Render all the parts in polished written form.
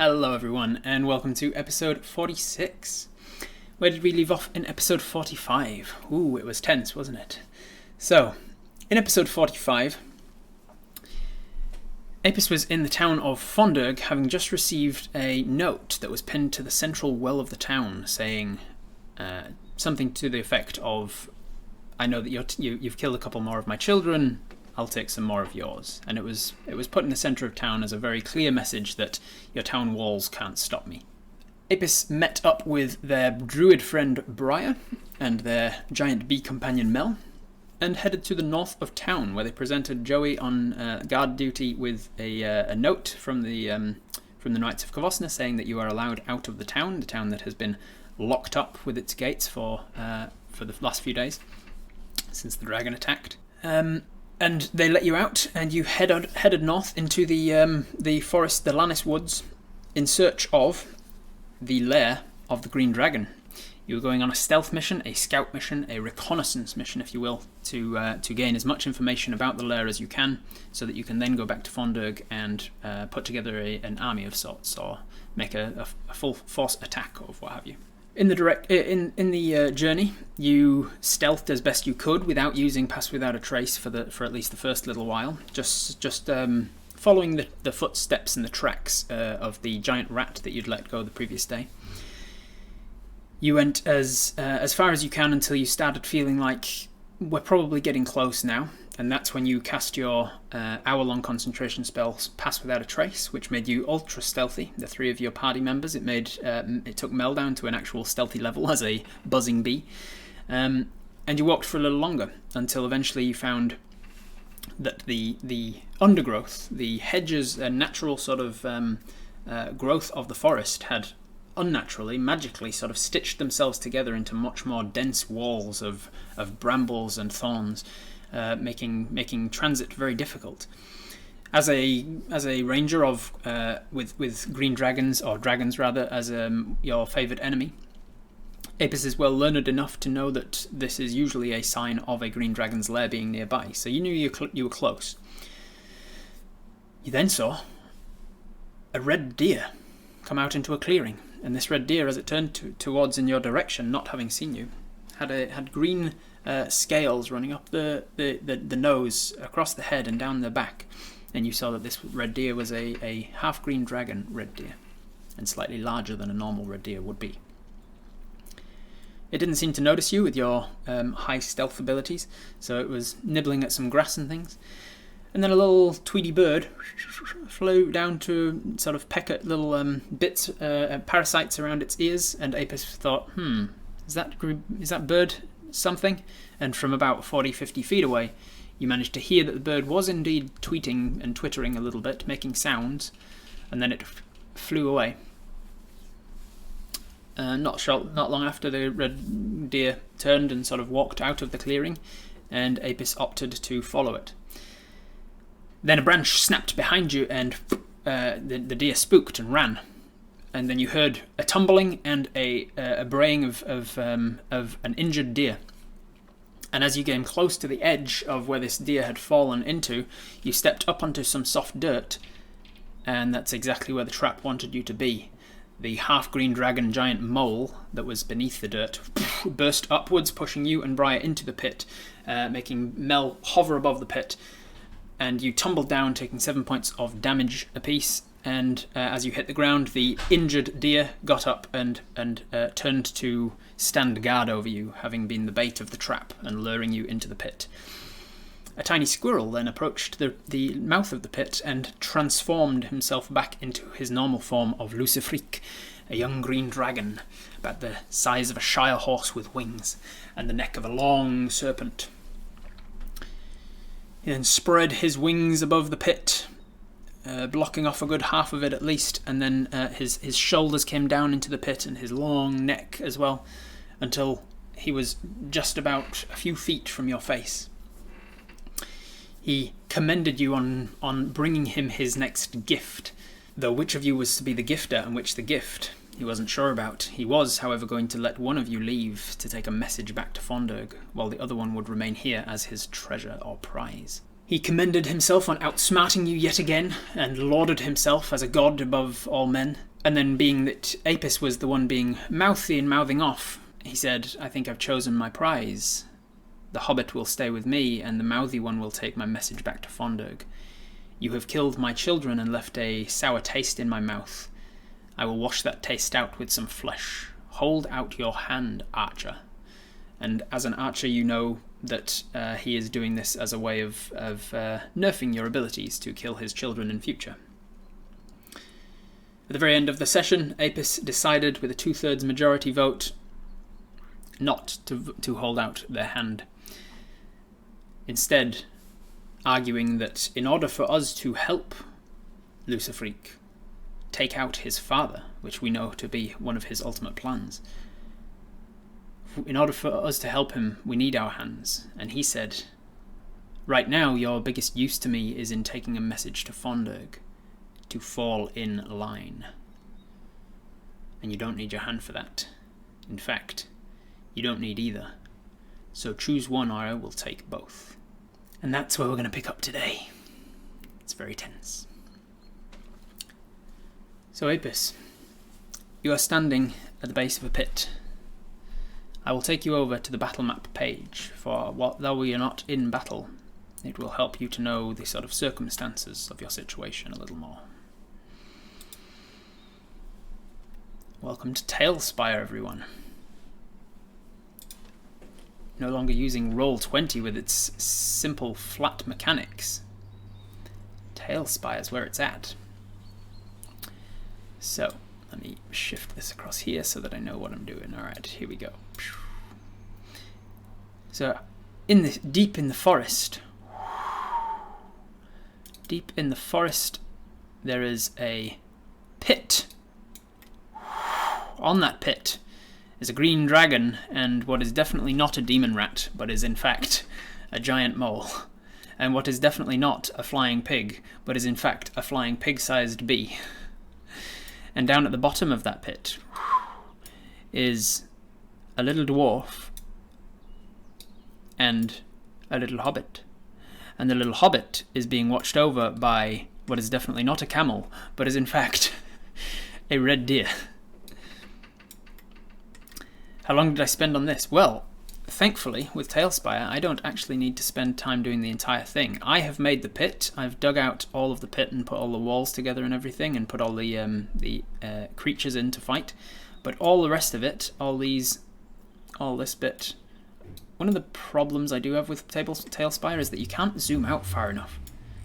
Hello everyone, and welcome to episode 46. Where did we leave off in episode 45? Ooh, it was tense, wasn't it? So, in episode 45, Apis was in the town of Fondurg, having just received a note that was pinned to the central well of the town, saying something to the effect of, I know that you've killed a couple more of my children, I'll take some more of yours. And it was put in the centre of town as a very clear message that your town walls can't stop me. Apis met up with their druid friend Briar and their giant bee companion Mel, and headed to the north of town, where they presented Joey on guard duty with a note from the Knights of Kavosna saying that you are allowed out of the town that has been locked up with its gates for the last few days since the dragon attacked. And they let you out, and you headed north into the forest, the Lannis Woods, in search of the lair of the Green Dragon. You were going on a stealth mission, a scout mission, a reconnaissance mission, if you will, to gain as much information about the lair as you can, so that you can then go back to Fondurg and put together an army of sorts, or make a full force attack of what have you. In the journey, you stealthed as best you could without using Pass Without a Trace for at least the first little while. Just following the footsteps and the tracks of the giant rat that you'd let go the previous day. You went as far as you can until you started feeling like we're probably getting close now, and that's when you cast your hour-long concentration spell, Pass Without a Trace, which made you ultra stealthy. The three of your party members, it took Mel down to an actual stealthy level as a buzzing bee, and you walked for a little longer until eventually you found that the undergrowth, the hedges, and natural sort of growth of the forest had unnaturally, magically sort of stitched themselves together into much more dense walls of brambles and thorns, making transit very difficult. As a ranger of with green dragons, or dragons rather, as your favoured enemy, Apis is well learned enough to know that this is usually a sign of a green dragon's lair being nearby, so you knew you were close. You then saw a red deer come out into a clearing, and this red deer, as it turned towards in your direction, not having seen you, had green scales running up the nose, across the head and down the back, and you saw that this red deer was a half-green dragon red deer, and slightly larger than a normal red deer would be. It didn't seem to notice you with your high stealth abilities, so it was nibbling at some grass and things. And then a little tweedy bird flew down to sort of peck at little bits, parasites around its ears, and Apis thought, is that bird something? And from about 40-50 feet away, you managed to hear that the bird was indeed tweeting and twittering a little bit, making sounds, and then it flew away. Not long after, the red deer turned and sort of walked out of the clearing, and Apis opted to follow it. Then a branch snapped behind you, and the deer spooked and ran. And then you heard a tumbling and a braying of an injured deer. And as you came close to the edge of where this deer had fallen into, you stepped up onto some soft dirt, and that's exactly where the trap wanted you to be. The half-green dragon giant mole that was beneath the dirt burst upwards, pushing you and Briar into the pit, making Mel hover above the pit. And you tumbled down, taking 7 points of damage apiece. And as you hit the ground, the injured deer got up and turned to stand guard over you, having been the bait of the trap and luring you into the pit. A tiny squirrel then approached the mouth of the pit and transformed himself back into his normal form of Lucifrique, a young green dragon, about the size of a shire horse with wings, and the neck of a long serpent. He then spread his wings above the pit, blocking off a good half of it at least, and then his shoulders came down into the pit, and his long neck as well, until he was just about a few feet from your face. He commended you on bringing him his next gift, though which of you was to be the gifter and which the gift, he wasn't sure about. He was, however, going to let one of you leave to take a message back to Fondurg, while the other one would remain here as his treasure or prize. He commended himself on outsmarting you yet again, and lauded himself as a god above all men, And then, being that Apis was the one being mouthy and mouthing off, he said, "I think I've chosen my prize. The hobbit will stay with me, and the mouthy one will take my message back to Fondurg. You have killed my children and left a sour taste in my mouth. I will wash that taste out with some flesh. Hold out your hand, archer." And as an archer, you know that he is doing this as a way of nerfing your abilities to kill his children in future. At the very end of the session, Apis decided with a 2/3 majority vote not to hold out their hand. Instead, arguing that in order for us to help Luciferic take out his father, which we know to be one of his ultimate plans, in order for us to help him, we need our hands. And he said, "Right now, your biggest use to me is in taking a message to Fondurg to fall in line. And you don't need your hand for that. In fact, you don't need either. So choose one or I will take both." And that's where we're going to pick up today. It's very tense. So Apis, you are standing at the base of a pit. I will take you over to the battle map page, for though we are not in battle, it will help you to know the sort of circumstances of your situation a little more. Welcome to Spire, everyone. No longer using Roll20 with its simple flat mechanics. Spire is where it's at. So, let me shift this across here so that I know what I'm doing. Alright, here we go. So, deep in the forest, there is a pit. On that pit is a green dragon and what is definitely not a demon rat, but is in fact a giant mole. And what is definitely not a flying pig, but is in fact a flying pig-sized bee. And down at the bottom of that pit is a little dwarf and a little hobbit. And the little hobbit is being watched over by what is definitely not a camel, but is in fact a red deer. How long did I spend on this? Well, thankfully, with Spire, I don't actually need to spend time doing the entire thing. I have made the pit. I've dug out all of the pit and put all the walls together and everything, and put all the creatures in to fight. But all the rest of it, all this bit, one of the problems I do have with Spire is that you can't zoom out far enough.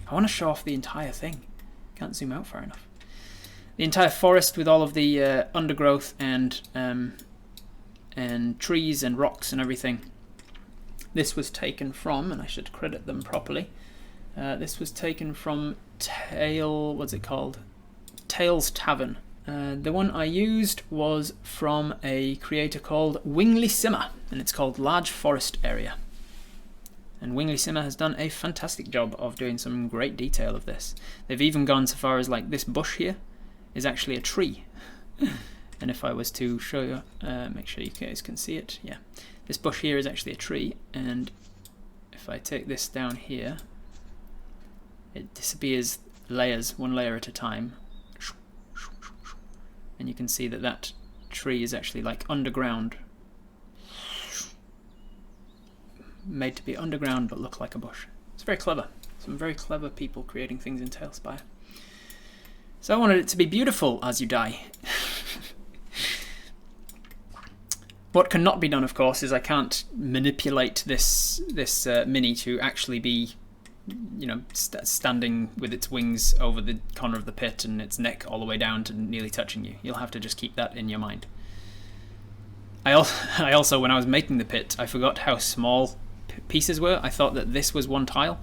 I want to show off the entire thing. Can't zoom out far enough. The entire forest with all of the undergrowth and trees and rocks and everything. This was taken from, and I should credit them properly, this was taken from what's it called? Tails Tavern. The one I used was from a creator called Wingley Simmer, and it's called Large Forest Area. And Wingley Simmer has done a fantastic job of doing some great detail of this. They've even gone so far as, like, this bush here is actually a tree. And if I was to show you, make sure you guys can see it, yeah. This bush here is actually a tree, and if I take this down here, it disappears layers, one layer at a time. And you can see that that tree is actually like underground. Made to be underground but look like a bush. It's very clever. Some very clever people creating things in Spire. So I wanted it to be beautiful as you die. What cannot be done, of course, is I can't manipulate this mini to actually be, standing with its wings over the corner of the pit and its neck all the way down to nearly touching you. You'll have to just keep that in your mind. I also, when I was making the pit, I forgot how small pieces were. I thought that this was one tile,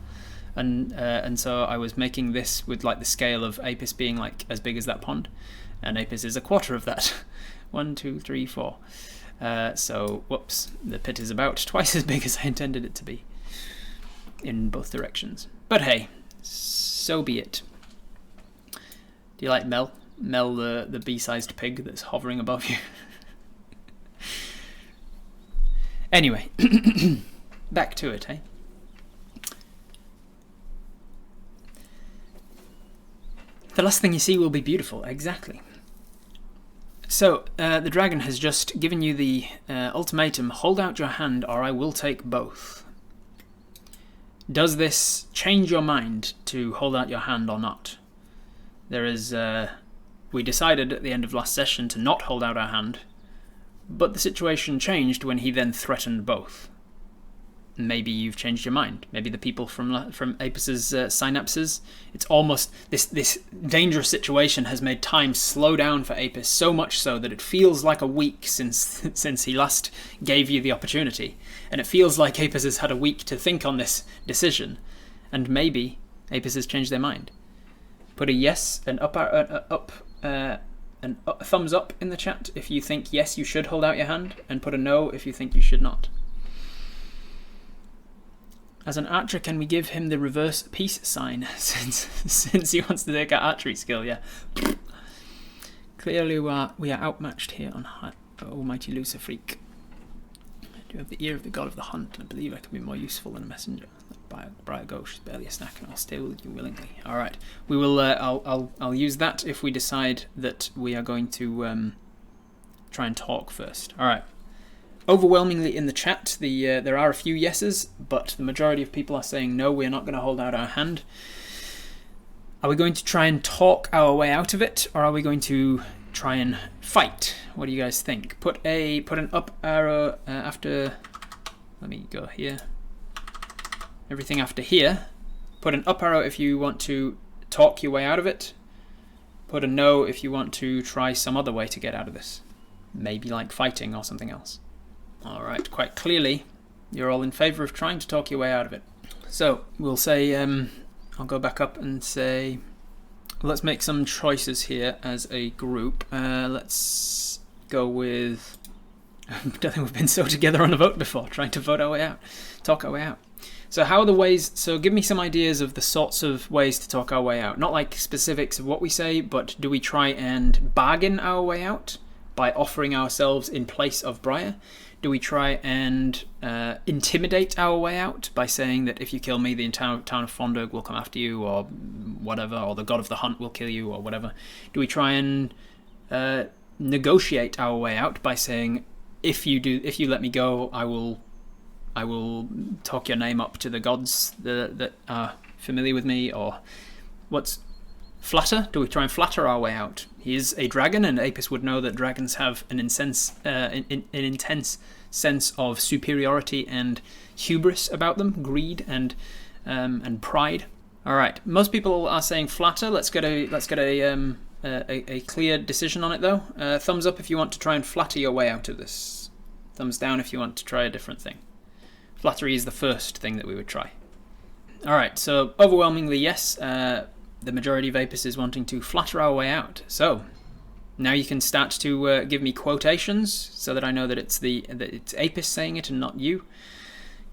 and so I was making this with like the scale of Apis being like as big as that pond, and Apis is a quarter of that. 1, 2, 3, 4. So, whoops, the pit is about twice as big as I intended it to be in both directions. But hey, so be it. Do you like Mel? Mel, the bee-sized pig that's hovering above you. Anyway, back to it, eh? The last thing you see will be beautiful, exactly. So, the dragon has just given you the ultimatum, hold out your hand or I will take both. Does this change your mind to hold out your hand or not? There is... we decided at the end of last session to not hold out our hand, but the situation changed when he then threatened both. Maybe you've changed your mind. Maybe the people from Apus's synapses. It's almost this dangerous situation has made time slow down for Apus, so much so that it feels like a week since he last gave you the opportunity, and it feels like Apus has had a week to think on this decision, and maybe Apus has changed their mind. Put a yes, a thumbs up in the chat if you think yes, you should hold out your hand, and put a no if you think you should not. As an archer, can we give him the reverse peace sign since he wants to take our archery skill? Yeah. Clearly we are outmatched here on Almighty Lucifreak. I do have the ear of the god of the hunt, and I believe I can be more useful than a messenger. Briar Ghost is barely a snack, and I'll stay with you willingly. All right, we will. I'll use that if we decide that we are going to try and talk first. All right. Overwhelmingly in the chat, there are a few yeses, but the majority of people are saying no, we're not going to hold out our hand. Are we going to try and talk our way out of it, or are we going to try and fight? What do you guys think? Put an up arrow after. Let me go here. Everything after here. Put an up arrow if you want to talk your way out of it. Put a no if you want to try some other way to get out of this. Maybe like fighting or something else. Alright, quite clearly, you're all in favour of trying to talk your way out of it. So, we'll say, I'll go back up and say, let's make some choices here as a group. Let's go with, I don't think we've been so together on a vote before, trying to vote our way out, talk our way out. So how are the ways, so give me some ideas of the sorts of ways to talk our way out. Not like specifics of what we say, but do we try and bargain our way out by offering ourselves in place of Briar? Do we try and intimidate our way out by saying that if you kill me, the entire town of Fondurg will come after you, or whatever, or the god of the hunt will kill you, or whatever? Do we try and negotiate our way out by saying, if you let me go, I will talk your name up to the gods that are familiar with me, or what's flatter? Do we try and flatter our way out? He is a dragon, and Apus would know that dragons have an intense sense of superiority and hubris about them, greed and pride. All right, most people are saying flatter. Let's get a clear decision on it though. Thumbs up if you want to try and flatter your way out of this. Thumbs down if you want to try a different thing. Flattery is the first thing that we would try. All right, so overwhelmingly yes. The majority of Apus is wanting to flatter our way out. So now you can start to give me quotations so that I know that it's Apus saying it and not you.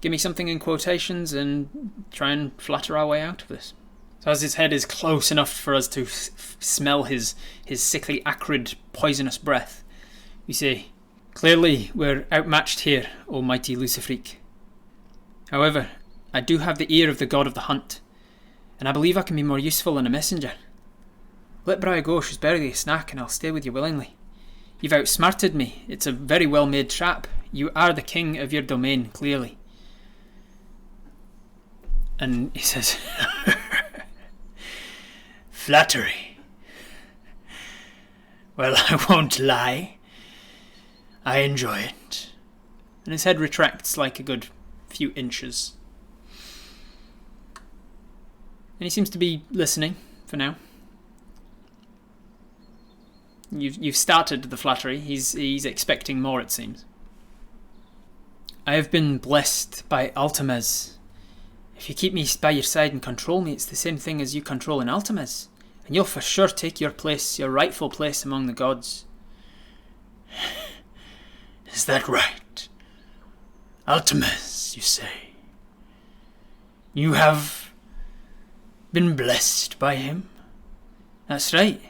Give me something in quotations and try and flatter our way out of this. So as his head is close enough for us to smell his sickly, acrid, poisonous breath, you say, clearly we're outmatched here, almighty Lucifreak. However, I do have the ear of the god of the hunt, and I believe I can be more useful than a messenger. Let Briar go, she's barely a snack, and I'll stay with you willingly. You've outsmarted me. It's a very well-made trap. You are the king of your domain, clearly. And he says, Flattery. Well, I won't lie. I enjoy it. And his head retracts like a good few inches. And he seems to be listening for now. You've started the flattery. He's expecting more, it seems. I have been blessed by Alchemaz. If you keep me by your side and control me, it's the same thing as you controlling Alchemaz. And you'll for sure take your place, your rightful place among the gods. Is that right? Alchemaz, you say? You have been blessed by him? That's right.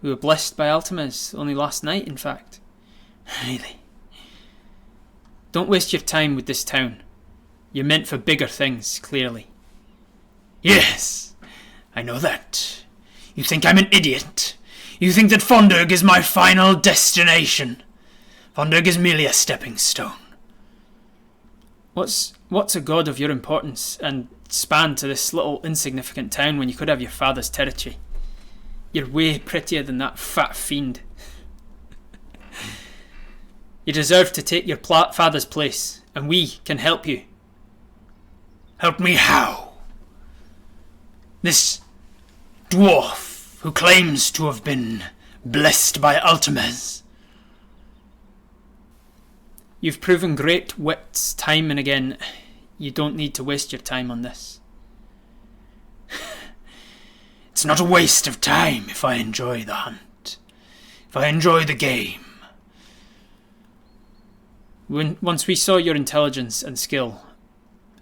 We were blessed by Alchemaz only last night, in fact. Really? Don't waste your time with this town. You're meant for bigger things, clearly. Yes, I know that. You think I'm an idiot. You think that Fondurg is my final destination? Fondurg is merely a stepping stone. What's a god of your importance and span to this little insignificant town when you could have your father's territory? You're way prettier than that fat fiend. You deserve to take your father's place, and we can help you. Help me how? This dwarf who claims to have been blessed by Ultimes. You've proven great wits time and again. You don't need to waste your time on this. It's not a waste of time if I enjoy the hunt. If I enjoy the game. Once we saw your intelligence and skill,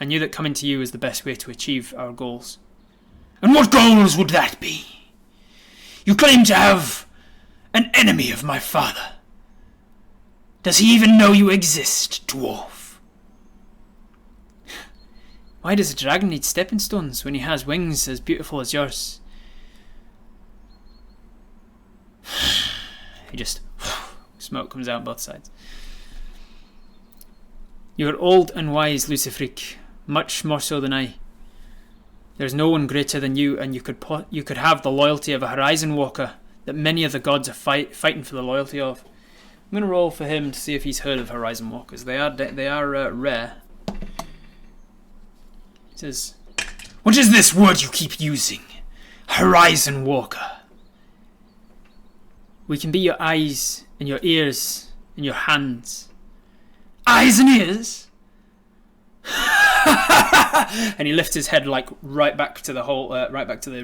I knew that coming to you is the best way to achieve our goals. And what goals would that be? You claim to have an enemy of my father. Does he even know you exist, dwarf? Why does a dragon need stepping stones when he has wings as beautiful as yours? He just... smoke comes out both sides. You are old and wise, Luciferic, much more so than I. There's no one greater than you, and you could have the loyalty of a Horizon Walker that many of the gods are fighting for the loyalty of. I'm going to roll for him to see if he's heard of Horizon Walkers. They are rare. He says, "What is this word you keep using? Horizon Walker. We can be your eyes and your ears and your hands." Eyes and ears? And he lifts his head like right back to the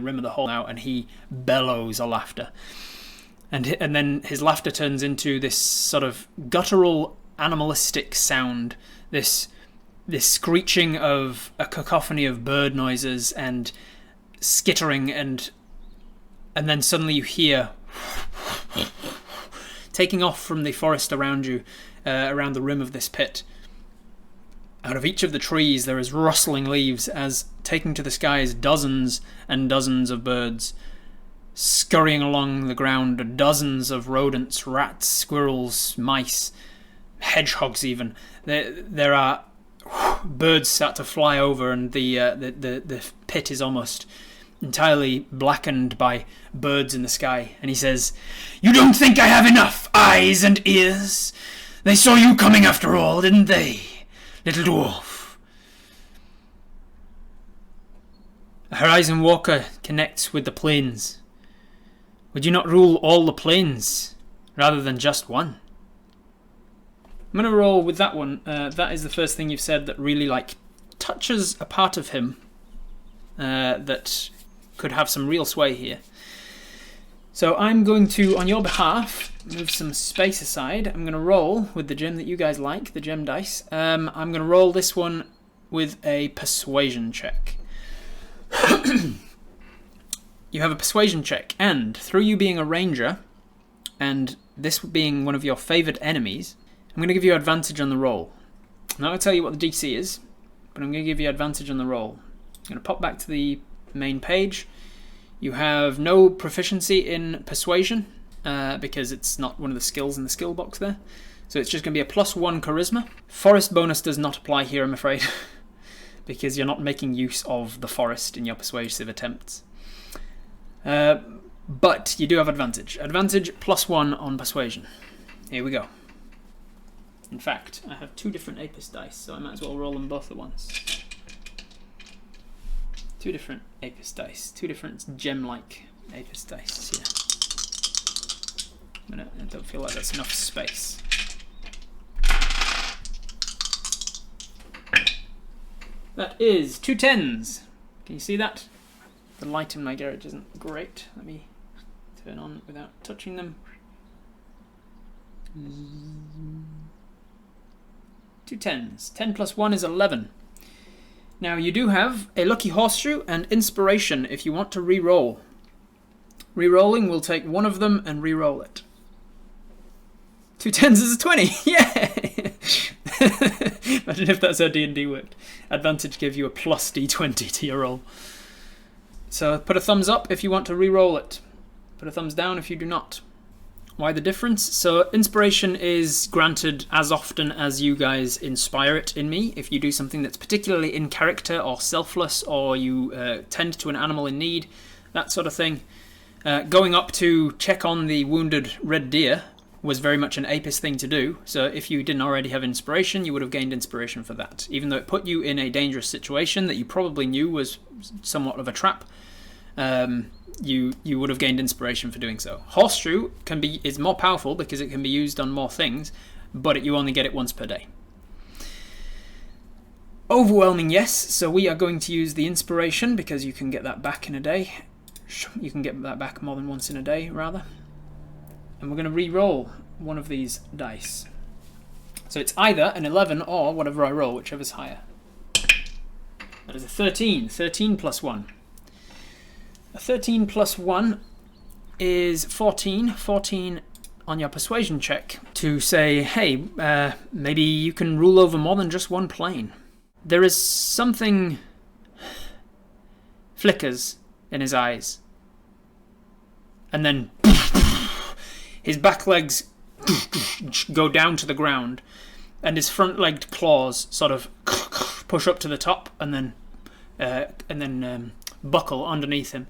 rim of the hole now, and he bellows a laughter. And then his laughter turns into this sort of guttural, animalistic sound. This screeching of a cacophony of bird noises and skittering, and then suddenly you hear taking off from the forest around you, around the rim of this pit. Out of each of the trees there is rustling leaves as, taking to the skies, dozens and dozens of birds. Scurrying along the ground, dozens of rodents, rats, squirrels, mice, hedgehogs even. There are birds start to fly over, and the pit is almost entirely blackened by birds in the sky. And he says, "You don't think I have enough eyes and ears? They saw you coming after all, didn't they, little dwarf?" A Horizon Walker connects with the plains. Would you not rule all the plains rather than just one? I'm going to roll with that one. That is the first thing you've said that really touches a part of him that could have some real sway here. So I'm going to, on your behalf, move some space aside. I'm going to roll with the gem that you guys like, the gem dice. I'm going to roll this one with a persuasion check. You have a persuasion check, and through you being a ranger, and this being one of your favoured enemies, I'm going to give you advantage on the roll. I'm not going to tell you what the DC is, but I'm going to give you advantage on the roll. I'm going to pop back to the main page. You have no proficiency in persuasion, because it's not one of the skills in the skill box there. So it's just going to be a +1 charisma. Forest bonus does not apply here, I'm afraid, because you're not making use of the forest in your persuasive attempts. But you do have advantage. Advantage +1 on persuasion. Here we go. In fact, I have 2 different Apis dice, so I might as well roll them both at once. 2 different Apis dice. 2 different gem-like Apis dice here. I don't feel like that's enough space. That is 2 10s. Can you see that? The light in my garage isn't great. Let me turn on without touching them. 2 10s. 10 + 1 is 11. Now you do have a lucky horseshoe and inspiration if you want to re-roll. Re-rolling will take one of them and re-roll it. 2 10s is a 20. Yay! Imagine if that's how D&D worked. Advantage gives you a +D20 to your roll. So put a thumbs up if you want to re-roll it. Put a thumbs down if you do not. Why the difference? So inspiration is granted as often as you guys inspire it in me. If you do something that's particularly in character or selfless, or you tend to an animal in need, that sort of thing. Going up to check on the wounded red deer was very much an Apis thing to do. So if you didn't already have inspiration, you would have gained inspiration for that. Even though it put you in a dangerous situation that you probably knew was somewhat of a trap, you would have gained inspiration for doing so. Horseshoe is more powerful because it can be used on more things, but you only get it once per day. Overwhelming, yes. So we are going to use the inspiration because you can get that back in a day. You can get that back more than once in a day, rather. And we're going to re-roll one of these dice. So it's either an 11 or whatever I roll, whichever's higher. That is a 13. 13 plus 1. A 13 plus 1 is 14. 14 on your persuasion check to say, hey, maybe you can rule over more than just one plane. There is something flickers in his eyes. And then his back legs go down to the ground and his front-legged claws sort of push up to the top and then buckle underneath him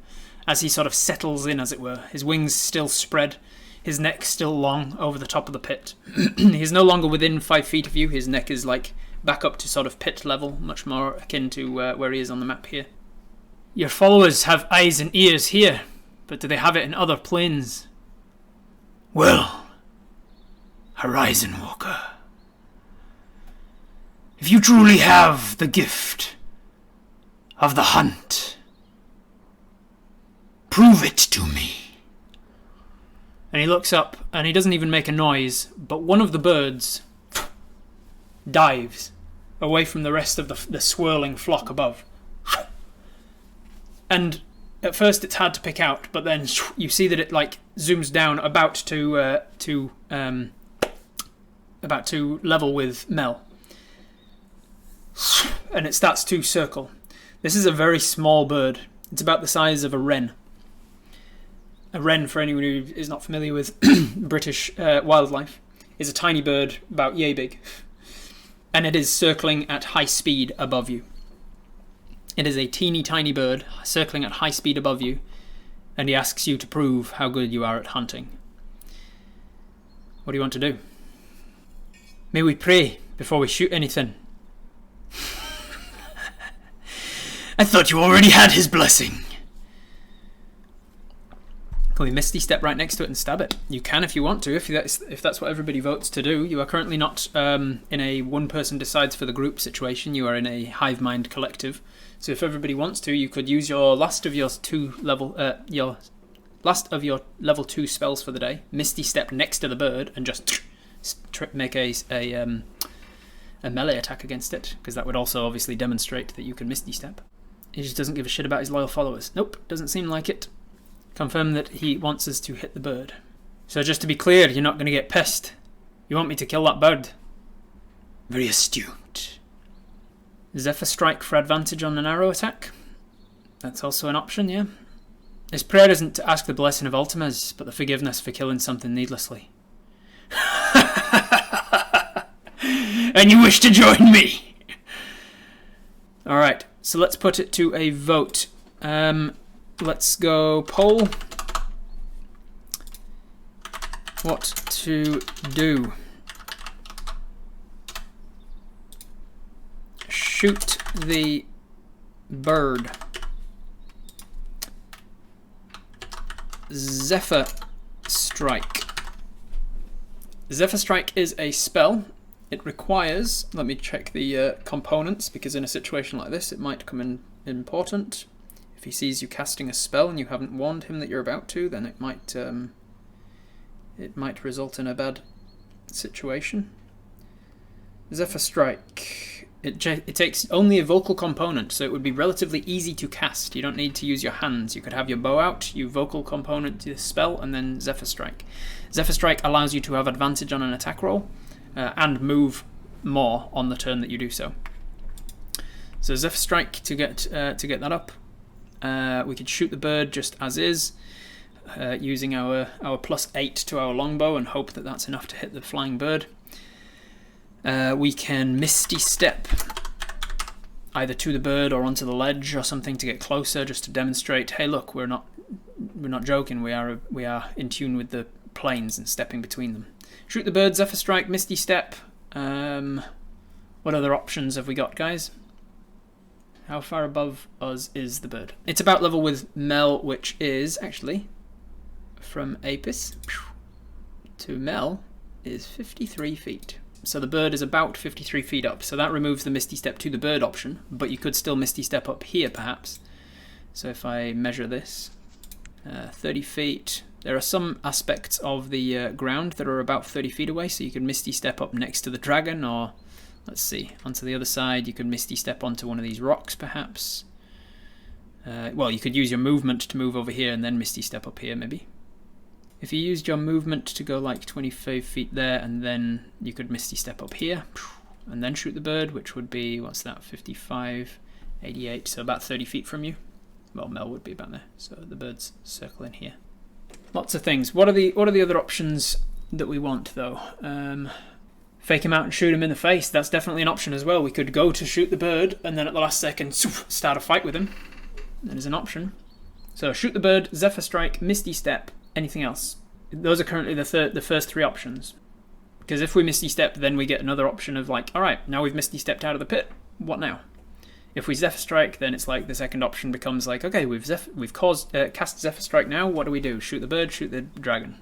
as he sort of settles in, as it were. His wings still spread, his neck still long over the top of the pit. He's no longer within 5 feet of you. His neck is like back up to sort of pit level, much more akin to where he is on the map here. Your followers have eyes and ears here, but do they have it in other planes? Well, Horizon Walker, if you truly have the gift of the hunt, prove it to me. And he looks up, and he doesn't even make a noise, but one of the birds dives away from the rest of the swirling flock above. And at first it's hard to pick out, but then you see that it like zooms down about to level with Mel. And it starts to circle. This is a very small bird. It's about the size of a wren. A wren, for anyone who is not familiar with British wildlife, is a tiny bird about yay big. And it is circling at high speed above you. It is a teeny tiny bird circling at high speed above you, and he asks you to prove how good you are at hunting. What do you want to do? May we pray before we shoot anything? I thought you already had his blessing. Can we Misty Step right next to it and stab it? You can if you want to, if that's what everybody votes to do. You are currently not in a one person decides for the group situation. You are in a hive mind collective. So if everybody wants to, you could use your last of your level 2 spells for the day, Misty Step next to the bird, and just make a melee attack against it, because that would also obviously demonstrate that you can Misty Step. He just doesn't give a shit about his loyal followers. Nope, doesn't seem like it. Confirm that he wants us to hit the bird. So just to be clear, you're not going to get pissed. You want me to kill that bird? Very astute. Zephyr Strike for advantage on an arrow attack. That's also an option, yeah. His prayer isn't to ask the blessing of Ultimas, but the forgiveness for killing something needlessly. And you wish to join me? Alright, so let's put it to a vote. Let's go poll. What to do? Shoot the bird. Zephyr Strike. Zephyr Strike is a spell. It requires, let me check the components, because in a situation like this it might come in important. If he sees you casting a spell and you haven't warned him that you're about to, then it might result in a bad situation. Zephyr Strike. It takes only a vocal component, so it would be relatively easy to cast. You don't need to use your hands. You could have your bow out, you vocal component to the spell, and then Zephyr Strike. Zephyr Strike allows you to have advantage on an attack roll, and move more on the turn that you do so. So Zephyr Strike to get that up. We could shoot the bird just as is. using our +8 to our longbow and hope that that's enough to hit the flying bird. We can Misty Step either to the bird or onto the ledge or something to get closer, just to demonstrate, hey look, we're not joking, we are in tune with the planes and stepping between them. Shoot the bird, Zephyr Strike, Misty Step. What other options have we got, guys? How far above us is the bird? It's about level with Mel, which is actually from Apis to Mel is 53 feet. So the bird is about 53 feet up. So that removes the Misty Step to the bird option, but you could still Misty Step up here perhaps. So if I measure this, 30 feet. There are some aspects of the ground that are about 30 feet away, so you could Misty Step up next to the dragon, or let's see, onto the other side. You could Misty Step onto one of these rocks perhaps. Well, you could use your movement to move over here and then Misty Step up here maybe. If you used your movement to go like 25 feet there, and then you could Misty Step up here and then shoot the bird, which would be, what's that, 55, 88, so about 30 feet from you. Well, Mel would be about there, so the bird's circling here. Lots of things. What are the other options that we want though? Fake him out and shoot him in the face. That's definitely an option as well. We could go to shoot the bird and then at the last second start a fight with him. That is an option. So shoot the bird, Zephyr Strike, Misty Step. Anything else? Those are currently the first three options. Because if we Misty Step, then we get another option of like, all right, now we've Misty Stepped out of the pit. What now? If we Zephyr Strike, then it's like the second option becomes like, okay, we've cast Zephyr Strike now. What do we do? Shoot the bird, shoot the dragon.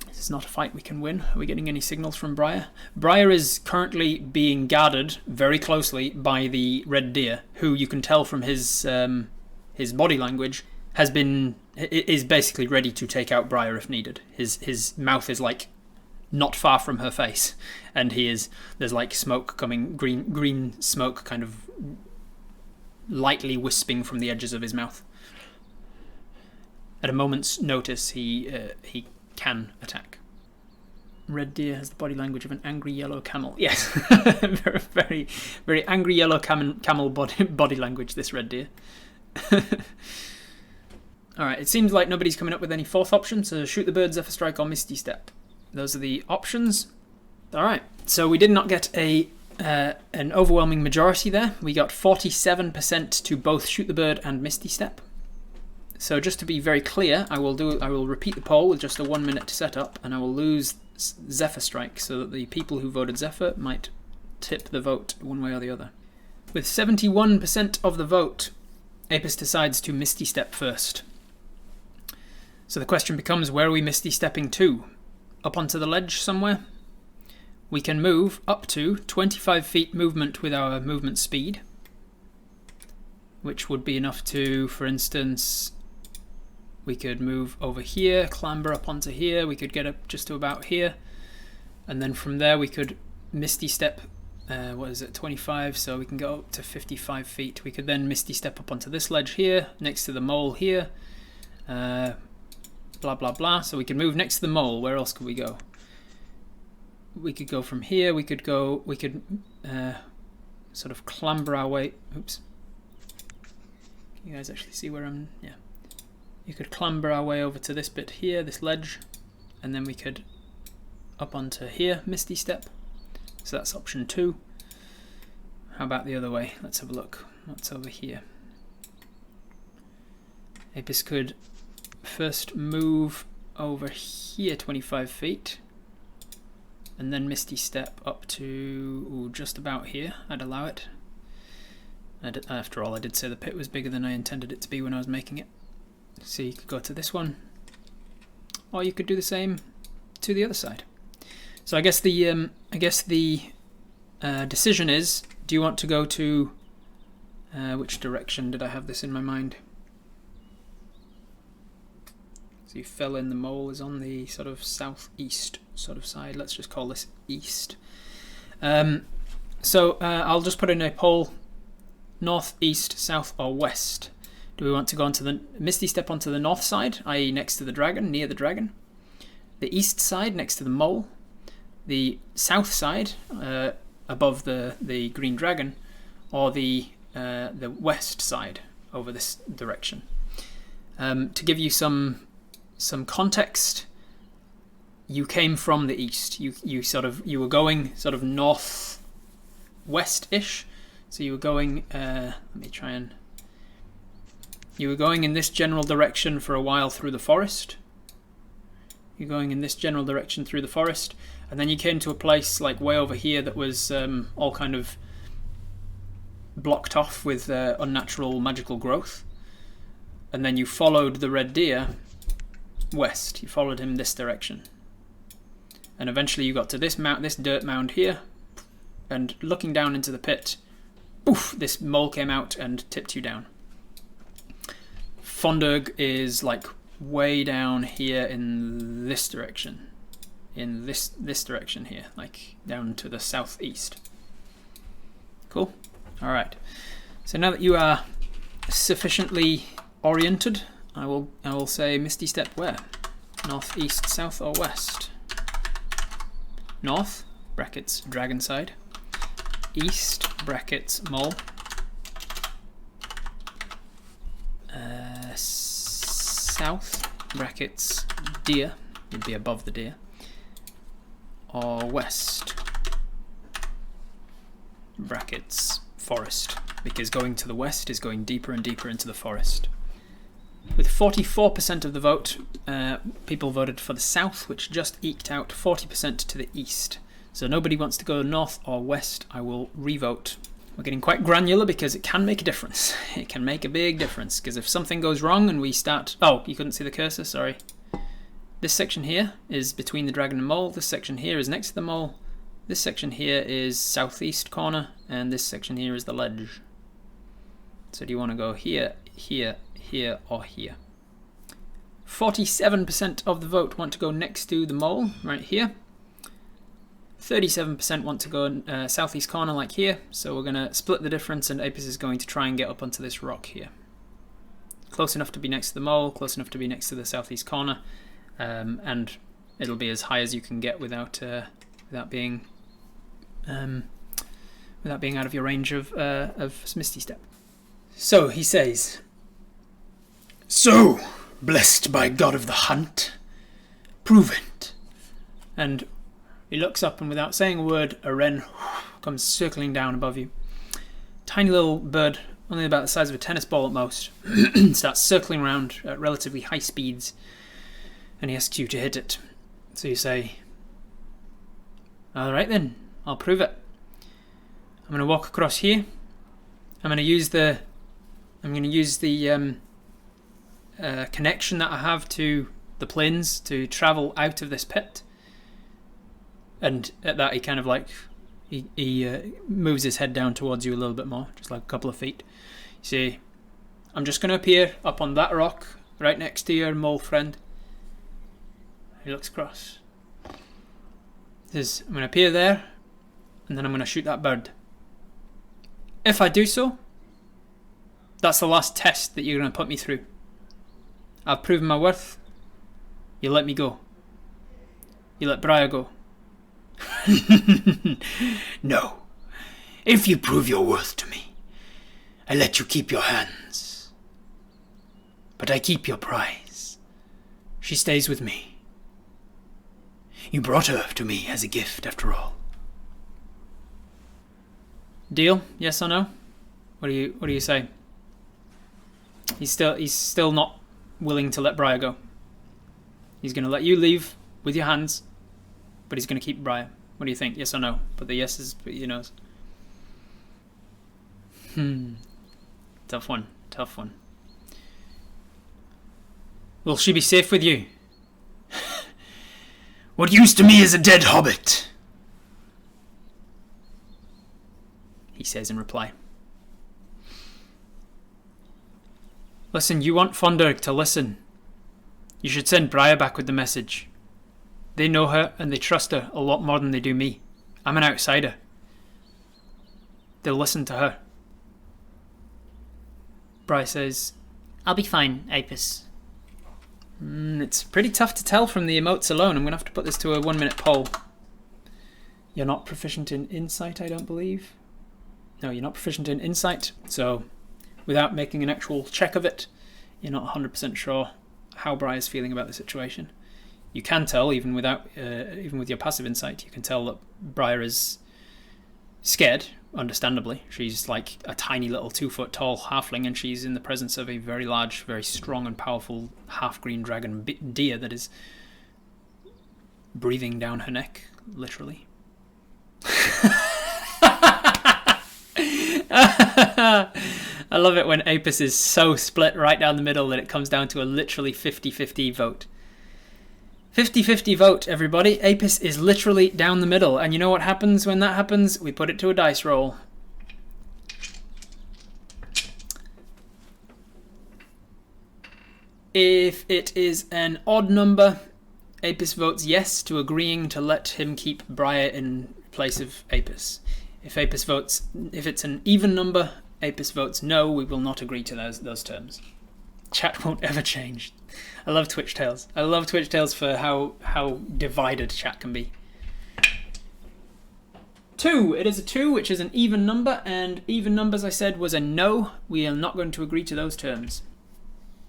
This is not a fight we can win. Are we getting any signals from Briar? Briar is currently being guarded very closely by the red deer, who you can tell from his body language is basically ready to take out Briar if needed. His mouth is like not far from her face, and there's like smoke coming, green smoke kind of lightly wisping from the edges of his mouth. At a moment's notice, he can attack. Red deer has the body language of an angry yellow camel. Yes, very, very, very angry yellow camel body language, this red deer. Alright, it seems like nobody's coming up with any fourth option, so shoot the bird, Zephyr Strike, or Misty Step. Those are the options. Alright, so we did not get an overwhelming majority there. We got 47% to both shoot the bird and Misty Step. So just to be very clear, I will repeat the poll with just a 1 minute setup, and I will lose Zephyr Strike so that the people who voted Zephyr might tip the vote one way or the other. With 71% of the vote, Apis decides to Misty Step first. So the question becomes, where are we Misty Stepping to? Up onto the ledge somewhere? We can move up to 25 feet movement with our movement speed, which would be enough to, for instance, we could move over here, clamber up onto here, we could get up just to about here, and then from there we could Misty Step, 25, so we can go up to 55 feet. We could then Misty Step up onto this ledge here, next to the mole here, blah blah blah. So we can move next to the mole. Where else could we go? We could go from here, we could sort of clamber our way, oops. Can you guys actually see where I'm, yeah. You could clamber our way over to this bit here, this ledge, and then we could up onto here, Misty Step. So that's option 2. How about the other way? Let's have a look. What's over here? Apis could first move over here 25 feet, and then Misty Step up to just about here. I'd allow it. After all, I did say the pit was bigger than I intended it to be when I was making it. So you could go to this one, or you could do the same to the other side. So I guess the decision is: do you want to go to which direction did I have this in my mind? So you fell in. The mole is on the sort of southeast sort of side. Let's just call this east. So I'll just put in a poll: north, east, south, or west. Do we want to go onto the Misty Step onto the north side, i.e. next to the dragon, near the dragon? The east side next to the mole? The south side above the green dragon? Or the west side over this direction? To give you some some context, you came from the east. You were going sort of northwest-ish. So you were going. You were going in this general direction for a while through the forest. You're going in this general direction through the forest, and then you came to a place like way over here that was all kind of blocked off with unnatural magical growth. And then you followed the red deer west. You followed him this direction, and eventually you got to this dirt mound here. And looking down into the pit, poof! This mole came out and tipped you down. Fondurg is like way down here in this direction. In this direction here, like down to the southeast. Cool? Alright. So now that you are sufficiently oriented, I will say Misty Step where? North, east, south, or west? North, brackets dragon side. East, brackets mole. South, brackets deer, would be above the deer. Or west, brackets forest, because going to the west is going deeper and deeper into the forest. With 44% of the vote, people voted for the south, which just eked out 40% to the east. So nobody wants to go north or west. I will revote. We're getting quite granular because it can make a difference. It can make a big difference, because if something goes wrong and we start... Oh, you couldn't see the cursor, sorry. This section here is between the dragon and mole. This section here is next to the mole. This section here is southeast corner, and this section here is the ledge. So do you want to go here, here, here, or here? 47% of the vote want to go next to the mole, right here. 37% want to go southeast corner, like here. So we're going to split the difference, and Apis is going to try and get up onto this rock here. Close enough to be next to the mole, close enough to be next to the southeast corner, and it'll be as high as you can get without being out of your range of Misty Step. So he says, "So, blessed by God of the hunt, prove it." And he looks up, and without saying a word, a wren comes circling down above you. Tiny little bird, only about the size of a tennis ball at most, starts circling around at relatively high speeds, and he asks you to hit it. So you say, "Alright then, I'll prove it. I'm going to walk across here. I'm going to use the connection that I have to the plains to travel out of this pit." And at that, he kind of like he moves his head down towards you a little bit more, just like a couple of feet. You see, "I'm just going to appear up on that rock right next to your mole friend." He looks across. He says, "I'm going to appear there, and then I'm going to shoot that bird. If I do so, that's the last test that you're going to put me through. I've proven my worth. You let me go. You let Briar go." "No. If you prove your worth to me, I let you keep your hands. But I keep your prize. She stays with me. You brought her to me as a gift, after all." Deal? Yes or no? What do you say? He's still not willing to let Briar go. He's going to let you leave with your hands, but he's going to keep Briar. What do you think? Yes or no? But the yes is, you know. Tough one. "Will she be safe with you?" "What use to me is a dead hobbit?" he says in reply. "Listen, you want Fondurg to listen. You should send Briar back with the message. They know her and they trust her a lot more than they do me. I'm an outsider. They'll listen to her." Briar says, "I'll be fine, Apis." It's pretty tough to tell from the emotes alone. I'm going to have to put this to a 1-minute poll. You're not proficient in insight, I don't believe. No, you're not proficient in insight, so without making an actual check of it, you're not 100% sure how Briar's feeling about the situation. You can tell, even with your passive insight, you can tell that Briar is scared, understandably. She's like a tiny little 2-foot tall halfling, and she's in the presence of a very large, very strong and powerful half-green dragon deer that is breathing down her neck, literally. I love it when Apis is so split right down the middle that it comes down to a literally 50-50 vote. 50-50 vote, everybody. Apis is literally down the middle. And you know what happens when that happens? We put it to a dice roll. If it is an odd number, Apis votes yes to agreeing to let him keep Briar in place of Apis. If it's an even number, Apis votes no, we will not agree to those terms. Chat won't ever change. I love Twitch Tales. I love Twitch Tales for how divided chat can be. 2. It is a 2, which is an even number, and even numbers, I said, was a no. We are not going to agree to those terms.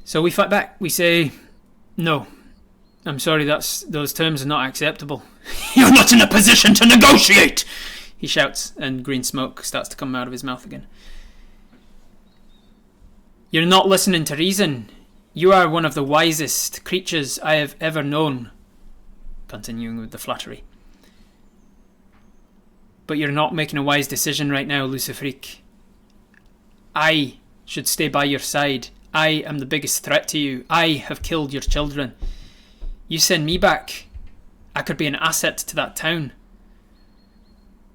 So we fight back. We say, no. I'm sorry, those terms are not acceptable. You're not in a position to negotiate! He shouts, and green smoke starts to come out of his mouth again. You're not listening to reason. You are one of the wisest creatures I have ever known. Continuing with the flattery. But you're not making a wise decision right now, Luciferique. I should stay by your side. I am the biggest threat to you. I have killed your children. You send me back. I could be an asset to that town.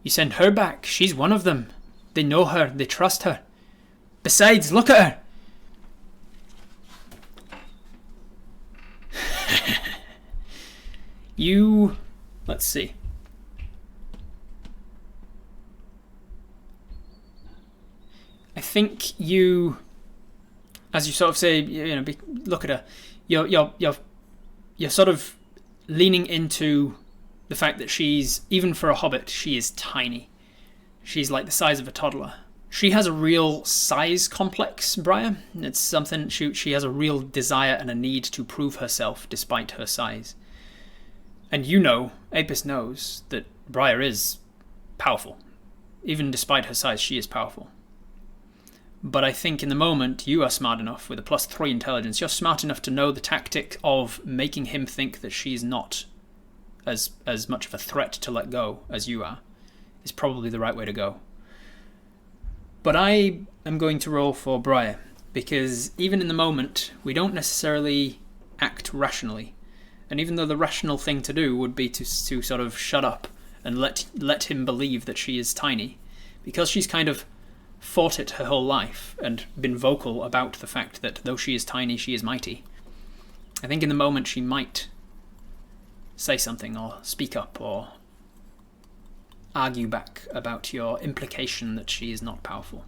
You send her back. She's one of them. They know her. They trust her. Besides, look at her. Let's see. I think you, as you sort of say, look at her. You're sort of leaning into the fact that she's, even for a hobbit, she is tiny. She's like the size of a toddler. She has a real size complex, Briar. It's something, she has a real desire and a need to prove herself despite her size. And Apis knows that Briar is powerful. Even despite her size, she is powerful. But I think in the moment, you are smart enough, with a +3 intelligence, you're smart enough to know the tactic of making him think that she's not as much of a threat to let go as you are, is probably the right way to go. But I am going to roll for Briar, because even in the moment, we don't necessarily act rationally. And even though the rational thing to do would be to sort of shut up and let him believe that she is tiny, because she's kind of fought it her whole life and been vocal about the fact that though she is tiny, she is mighty. I think in the moment she might say something or speak up or argue back about your implication that she is not powerful.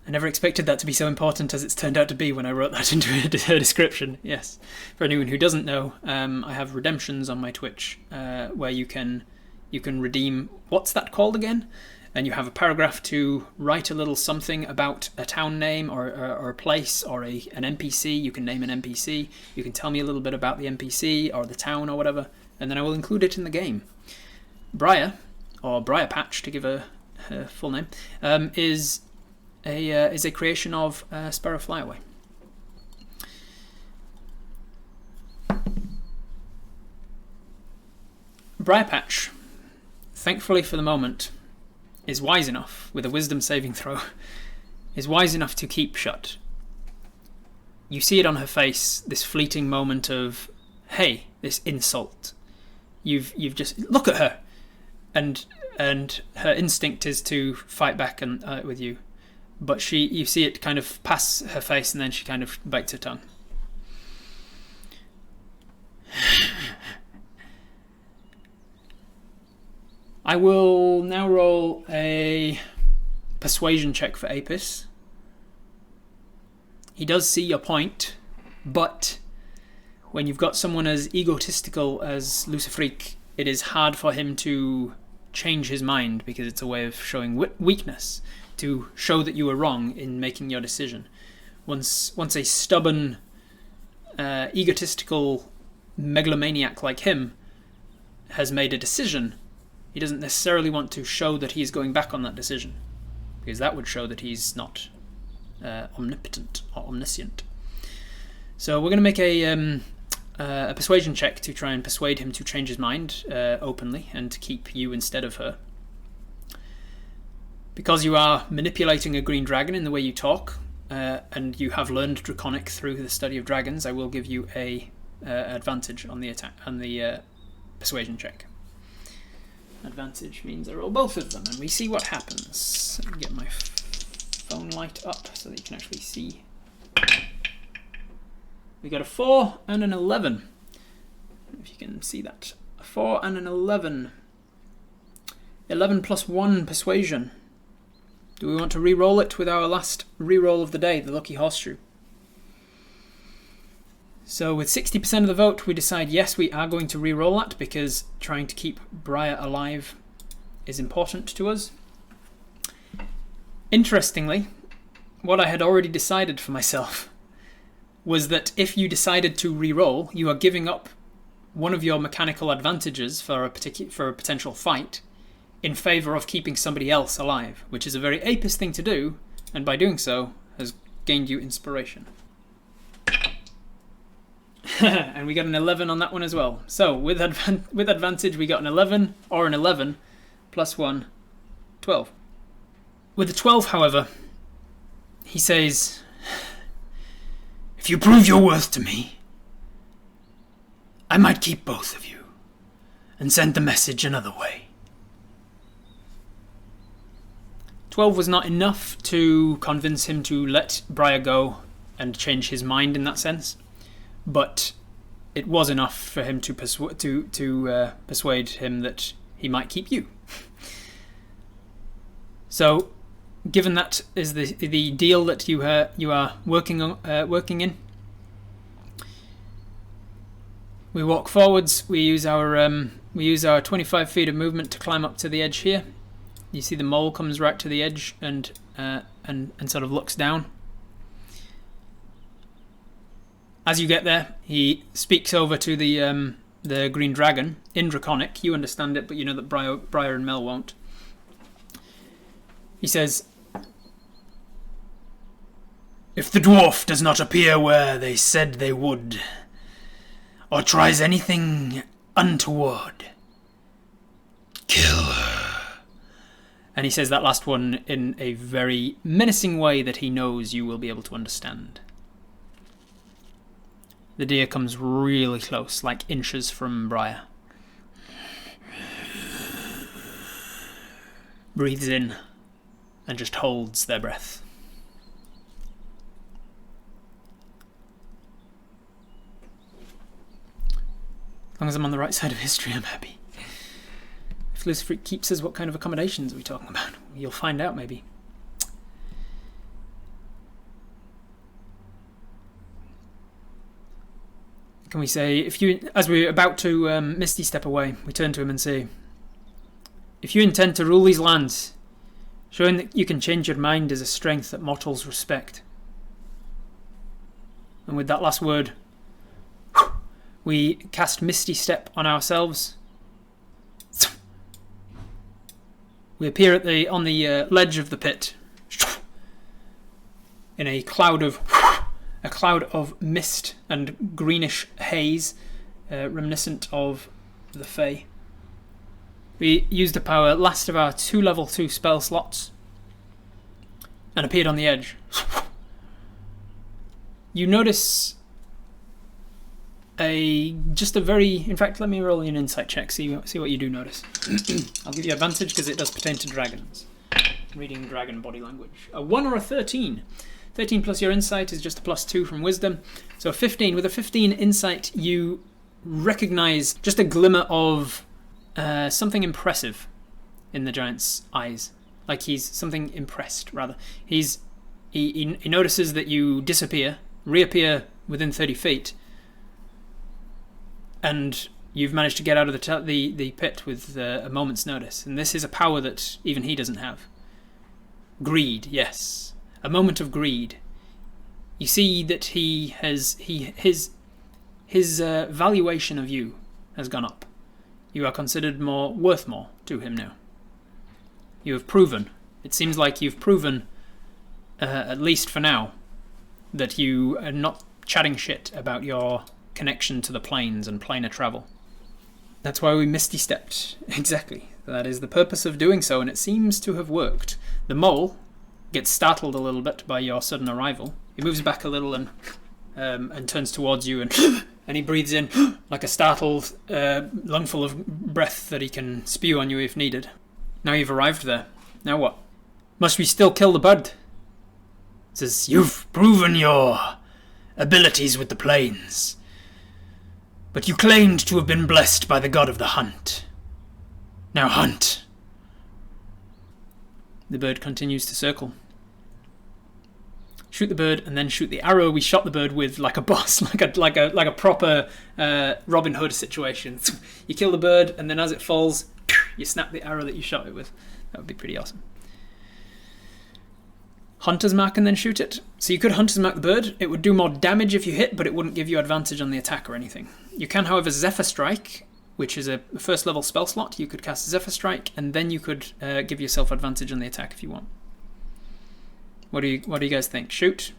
I never expected that to be so important as it's turned out to be when I wrote that into her description. Yes. For anyone who doesn't know, I have redemptions on my Twitch where you can redeem, what's that called again? And you have a paragraph to write a little something about a town name or a place or an NPC. You can name an NPC. You can tell me a little bit about the NPC or the town or whatever, and then I will include it in the game. Briar, or Briar Patch to give her full name, is a creation of Spire Flyaway. Briar Patch, thankfully for the moment, is wise enough, with a wisdom saving throw, is wise enough to keep shut. You see it on her face, this fleeting moment of, hey, this insult. You've just, look at her! And her instinct is to fight back with you. But you see it kind of pass her face, and then she kind of bites her tongue. I will now roll a persuasion check for Apis. He does see your point, but when you've got someone as egotistical as Luciferique, it is hard for him to change his mind, because it's a way of showing weakness, to show that you were wrong in making your decision. Once a stubborn, egotistical megalomaniac like him has made a decision, he doesn't necessarily want to show that he's going back on that decision, because that would show that he's not omnipotent or omniscient. So we're going to make a persuasion check to try and persuade him to change his mind openly and to keep you instead of her. Because you are manipulating a green dragon in the way you talk, and you have learned Draconic through the study of dragons, I will give you a advantage on the attack on the persuasion check. Advantage means I roll both of them, and we see what happens. Let me get my phone light up so that you can actually see. We got a 4 and an 11. If you can see that. A 4 and an 11. 11 plus 1 persuasion. Do we want to re-roll it with our last re-roll of the day, the lucky horseshoe? So with 60% of the vote, we decide yes, we are going to re-roll that, because trying to keep Briar alive is important to us. Interestingly, what I had already decided for myself was that if you decided to re-roll, you are giving up one of your mechanical advantages for a potential fight in favour of keeping somebody else alive, which is a very apist thing to do, and by doing so has gained you inspiration. And we got an 11 on that one as well. So with advantage we got an 11 or an 11 plus 1, 12. With the 12, however, he says, "If you prove your worth to me, I might keep both of you and send the message another way." 12 was not enough to convince him to let Briar go and change his mind in that sense, but it was enough for him to persuade him that he might keep you. So, given that is the deal that you are working in, we walk forwards. We use our 25 feet of movement to climb up to the edge here. You see the mole comes right to the edge and sort of looks down. As you get there, he speaks over to the green dragon in Draconic. You understand it, but you know that Briar and Mel won't. He says, "If the dwarf does not appear where they said they would, or tries anything untoward, kill her." And he says that last one in a very menacing way that he knows you will be able to understand. The deer comes really close, like inches from Briar. Breathes in and just holds their breath. As long as I'm on the right side of history, I'm happy. If Liz Freak keeps us, what kind of accommodations are we talking about? You'll find out, maybe. Can we say, as we're about to Misty step away, we turn to him and say, "If you intend to rule these lands, showing that you can change your mind is a strength that mortals respect." And with that last word, we cast Misty Step on ourselves. We appear on the ledge of the pit in a cloud of mist and greenish haze, reminiscent of the Fae. We used up our last of our 2 level 2 spell slots and appeared on the edge. You notice in fact, let me roll you an insight check, see what you do notice. I'll give you advantage because it does pertain to dragons. Reading dragon body language. A 1 or a 13. 13 plus your insight is just a +2 from wisdom. So a 15. With a 15 insight, you recognize just a glimmer of something impressive in the giant's eyes. Like he's something impressed, rather. He notices that you disappear, reappear within 30 feet, and you've managed to get out of the pit with a moment's notice. And this is a power that even he doesn't have. Greed, yes. A moment of greed. You see that his valuation of you has gone up. You are considered worth more to him now. You have proven. It seems like you've proven, at least for now, that you are not chatting shit about your connection to the planes and planar travel. That's why we misty stepped. Exactly. That is the purpose of doing so, and it seems to have worked. The mole gets startled a little bit by your sudden arrival. He moves back a little and turns towards you, and he breathes in like a startled lungful of breath that he can spew on you if needed. Now you've arrived there. Now what? Must we still kill the bird? He says, you've proven your abilities with the planes, but you claimed to have been blessed by the god of the hunt. Now hunt. The bird continues to circle. Shoot the bird and then shoot the arrow we shot the bird with like a boss, like a proper Robin Hood situation. You kill the bird and then as it falls, you snap the arrow that you shot it with. That would be pretty awesome. Hunter's Mark and then shoot it. So you could Hunter's Mark the bird. It would do more damage if you hit, but it wouldn't give you advantage on the attack or anything. You can, however, Zephyr Strike, which is a first level spell slot. You could cast Zephyr Strike and then you could give yourself advantage on the attack if you want. What do you guys think? Shoot?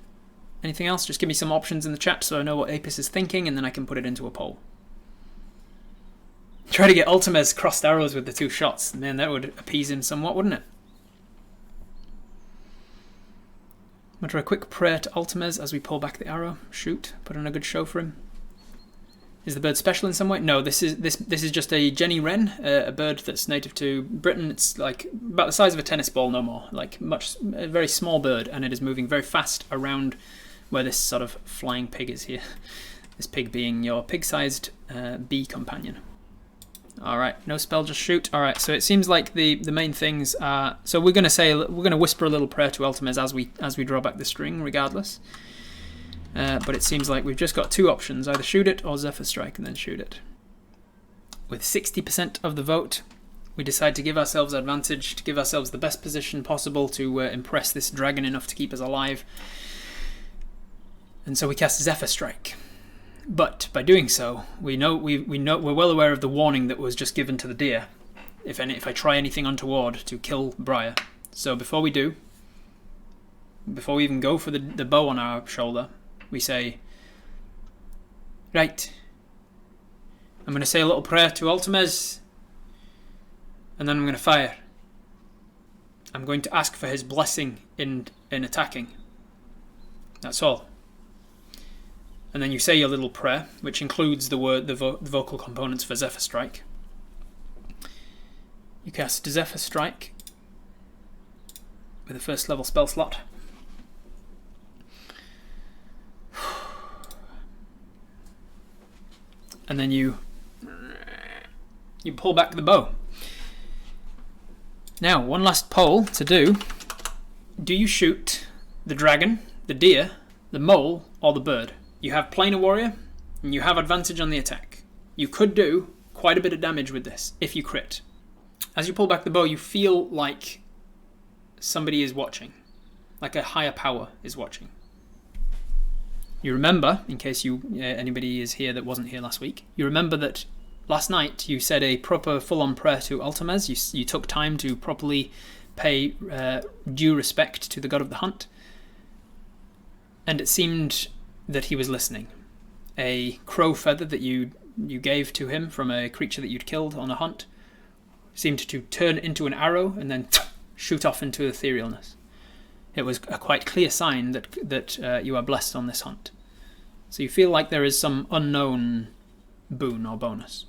Anything else? Just give me some options in the chat so I know what Apis is thinking and then I can put it into a poll. Try to get Ultimez crossed arrows with the 2 shots. Man, that would appease him somewhat, wouldn't it? Mutter a quick prayer to Ultimez as we pull back the arrow. Shoot. Put on a good show for him. Is the bird special in some way? No, this is just a Jenny Wren, a bird that's native to Britain. It's like about the size of a tennis ball, no more. Like a very small bird, and it is moving very fast around where this sort of flying pig is here. This pig being your pig-sized bee companion. All right, no spell, just shoot. All right, so it seems like the main things are. So we're gonna whisper a little prayer to Ultimez as we draw back the string, regardless. But it seems like we've just got 2 options, either shoot it or Zephyr Strike and then shoot it. With 60% of the vote, we decide to give ourselves advantage, to give ourselves the best position possible to impress this dragon enough to keep us alive. And so we cast Zephyr Strike. But by doing so, we're well aware of the warning that was just given to the deer. If I try anything untoward, to kill Briar. So before we even go for the bow on our shoulder, we say, right, I'm going to say a little prayer to Ultimez, and then I'm going to fire. I'm going to ask for his blessing in attacking. That's all. And then you say your little prayer, which includes the vocal components for Zephyr Strike. You cast Zephyr Strike with a first level spell slot. And then you pull back the bow. Now, one last poll to do. Do you shoot the dragon, the deer, the mole, or the bird? You have Planar Warrior, and you have advantage on the attack. You could do quite a bit of damage with this, if you crit. As you pull back the bow, you feel like somebody is watching. Like a higher power is watching. You remember, in case anybody is here that wasn't here last week, you remember that last night you said a proper full-on prayer to Ultimez. You took time to properly pay due respect to the god of the hunt. And it seemed that he was listening. A crow feather that you gave to him from a creature that you'd killed on a hunt seemed to turn into an arrow and then shoot off into etherealness. It was a quite clear sign that you are blessed on this hunt. So you feel like there is some unknown boon or bonus.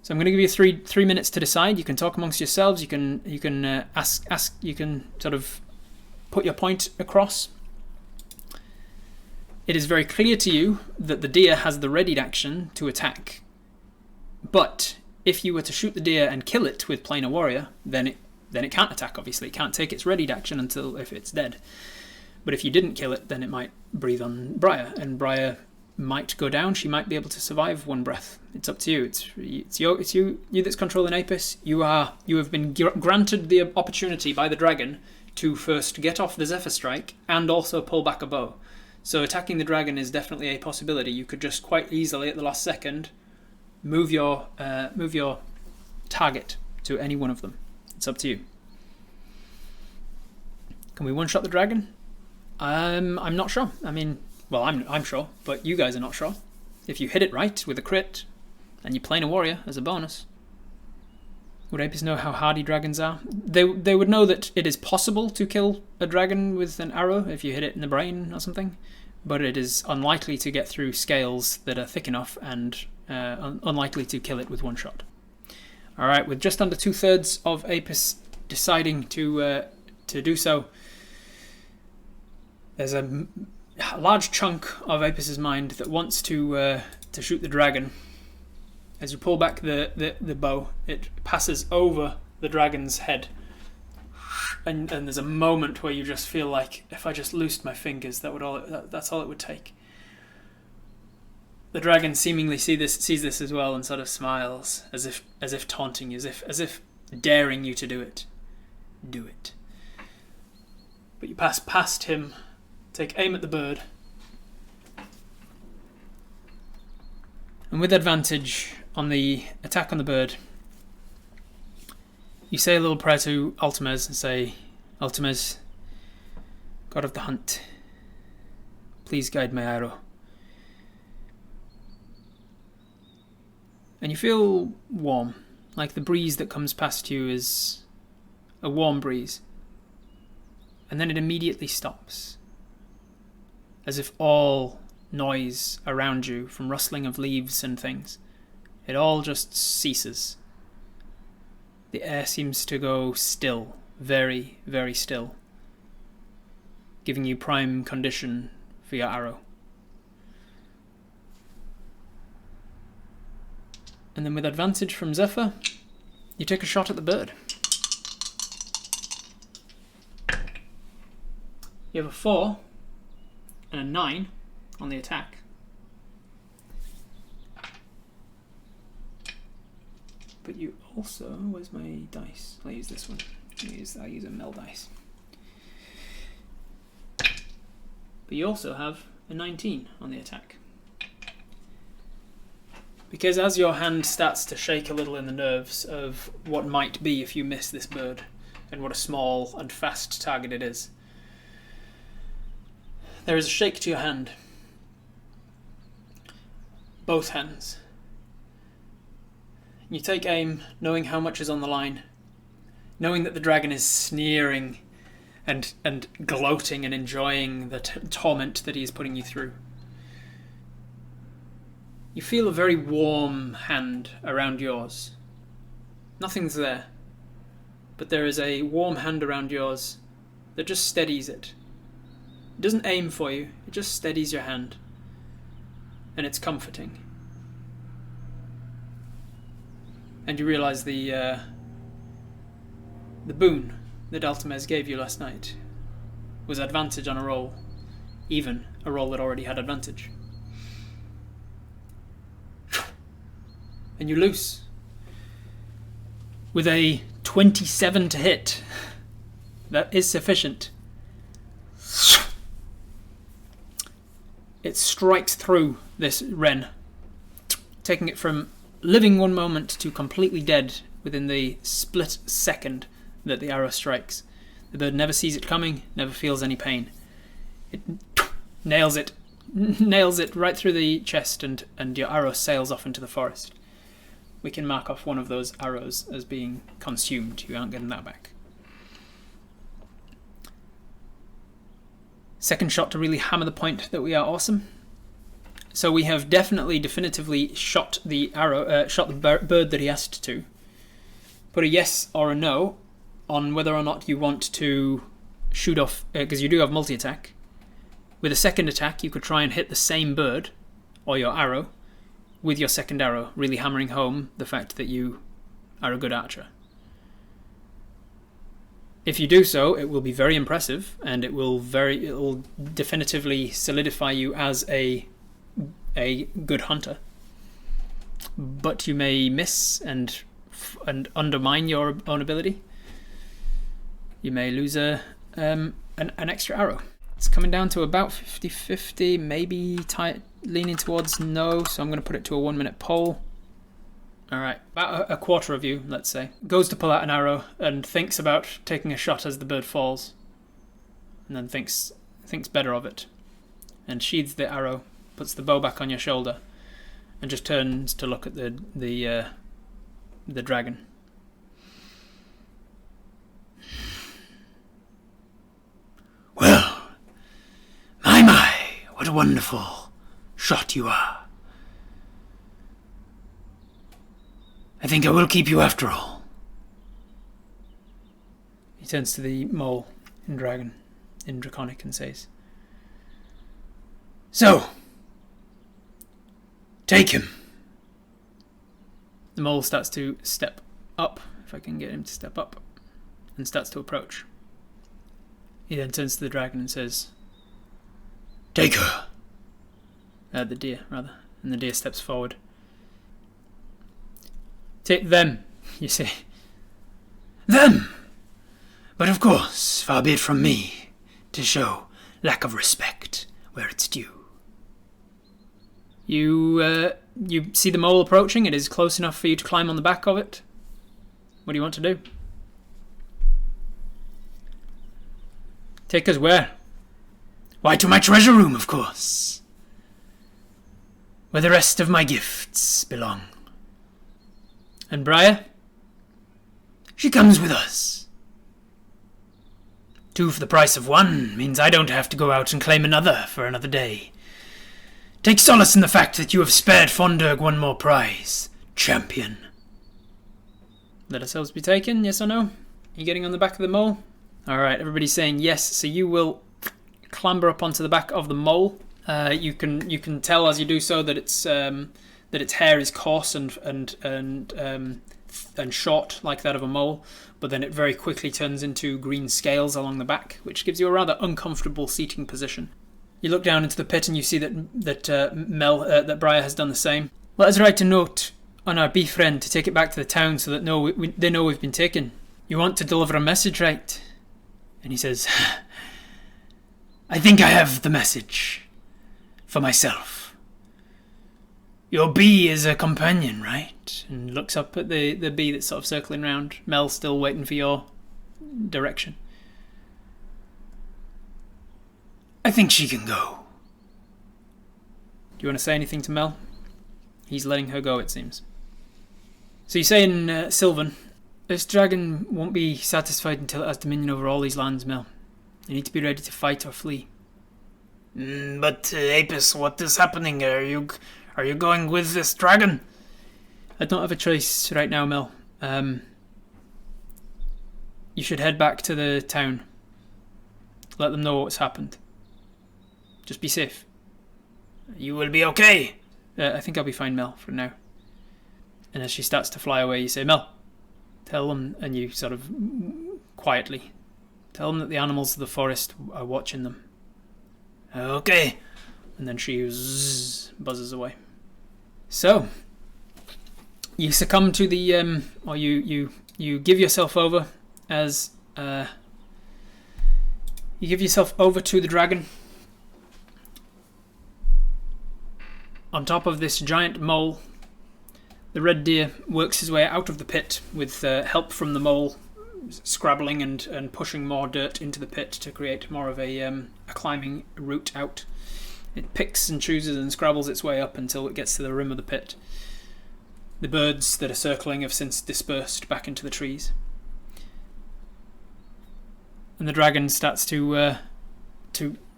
So I'm going to give you three minutes to decide. You can talk amongst yourselves. You can ask. You can sort of put your point across. It is very clear to you that the deer has the readied action to attack. But if you were to shoot the deer and kill it with Planar Warrior, then it can't attack, obviously. It can't take its readied action until if it's dead. But if you didn't kill it, then it might breathe on Briar, and Briar might go down. She might be able to survive one breath. It's up to you. It's you that's controlling Apis. You have been granted the opportunity by the dragon to first get off the Zephyr Strike and also pull back a bow. So attacking the dragon is definitely a possibility. You could just quite easily at the last second move your target to any one of them. It's up to you. Can we one-shot the dragon? I'm not sure. I mean, well, I'm sure, but you guys are not sure. If you hit it right with a crit, and you plane a warrior as a bonus. Would Apis know how hardy dragons are? They would know that it is possible to kill a dragon with an arrow if you hit it in the brain or something, but it is unlikely to get through scales that are thick enough and unlikely to kill it with one shot. Alright, with just under 2/3 of Apis deciding to do so, there's a large chunk of Apis's mind that wants to shoot the dragon. As you pull back the bow, it passes over the dragon's head. And there's a moment where you just feel like, if I just loosed my fingers, that's all it would take. The dragon seemingly sees this as well and sort of smiles, as if taunting you, as if daring you to do it. Do it. But you pass past him, take aim at the bird, and with advantage on the attack on the bird, you say a little prayer to Ultimes and say, Ultimes, God of the hunt, please guide my arrow. And you feel warm, like the breeze that comes past you is a warm breeze. And then it immediately stops, as if all noise around you, from rustling of leaves and things, it all just ceases. The air seems to go still, very, very still, giving you prime condition for your arrow. And then with advantage from Zephyr, you take a shot at the bird. You have a 4 and a 9 on the attack. But you also, where's my dice? I'll use this one. I'll use a Mel dice. But you also have a 19 on the attack. Because as your hand starts to shake a little in the nerves of what might be if you miss this bird, and what a small and fast target it is, there is a shake to your hand. Both hands. You take aim, knowing how much is on the line, knowing that the dragon is sneering and gloating and enjoying the torment that he is putting you through. You feel a very warm hand around yours. Nothing's there, but there is a warm hand around yours that just steadies it. It doesn't aim for you, it just steadies your hand, and it's comforting. And you realise the boon that Ultimes gave you last night was advantage on a roll, even a roll that already had advantage. And you loose with a 27 to hit. That is sufficient. It strikes through this wren, taking it from living one moment to completely dead within the split second that the arrow strikes. The bird never sees it coming, never feels any pain. It nails it right through the chest, and your arrow sails off into the forest. We can mark off one of those arrows as being consumed. You aren't getting that back. Second shot to really hammer the point that we are awesome. So we have definitively shot the arrow, shot the bird that he asked to. Put a yes or a no on whether or not you want to shoot off, because you do have multi-attack. With a second attack, you could try and hit the same bird, or your arrow, with your second arrow, really hammering home the fact that you are a good archer. If you do so, it will be very impressive, and it will definitively solidify you as a good hunter. But you may miss and undermine your own ability. You may lose a an extra arrow. It's coming down to about 50-50, maybe leaning towards no, so I'm going to put it to a 1 minute poll. Alright, about a quarter of you, let's say, goes to pull out an arrow and thinks about taking a shot as the bird falls. And then thinks better of it. And sheathes the arrow, puts the bow back on your shoulder, and just turns to look at the dragon. Well, my, what a wonderful shot you are. I think I will keep you after all. He turns to the mole in Draconic and says, So, take him. The mole starts to step up, if I can get him to step up, and starts to approach. He then turns to the dragon and says, Take her. The deer, rather. And the deer steps forward. Take them, you say. Them? But of course, far be it from me to show lack of respect where it's due. You see the mole approaching. It is close enough for you to climb on the back of it. What do you want to do? Take us where? Why, to my treasure room, of course, where the rest of my gifts belong. And Briar? She comes with us. 2 for the price of 1 means I don't have to go out and claim another for another day. Take solace in the fact that you have spared Fondurg one more prize, champion. Let ourselves be taken, yes or no? Are you getting on the back of the mole? Alright, everybody's saying yes, so you will clamber up onto the back of the mole. You can tell as you do so that its hair is coarse and short like that of a mole, but then it very quickly turns into green scales along the back, which gives you a rather uncomfortable seating position. You look down into the pit and you see that Briar has done the same. Let us write a note on our bee friend to take it back to the town so that they know we've been taken. You want to deliver a message, right? And he says, I think I have the message for myself. Your bee is a companion, right? And looks up at the bee that's sort of circling round. Mel still waiting for your direction. I think she can go. Do you want to say anything to Mel? He's letting her go, it seems. So you say in Sylvan, this dragon won't be satisfied until it has dominion over all these lands, Mel. You need to be ready to fight or flee. But Apis, what is happening? Are you going with this dragon? I don't have a choice right now, Mel. You should head back to the town. Let them know what's happened. Just be safe. You will be okay. I think I'll be fine, Mel, for now. And as she starts to fly away, you say, Mel, tell them, and you sort of quietly, tell them that the animals of the forest are watching them. Okay. And then she buzzes away. So, you succumb to the, or you give yourself over as, you give yourself over to the dragon. On top of this giant mole, the red deer works his way out of the pit with help from the mole, scrabbling and pushing more dirt into the pit to create more of a climbing route out. It picks and chooses and scrabbles its way up until it gets to the rim of the pit. The birds that are circling have since dispersed back into the trees. And the dragon starts to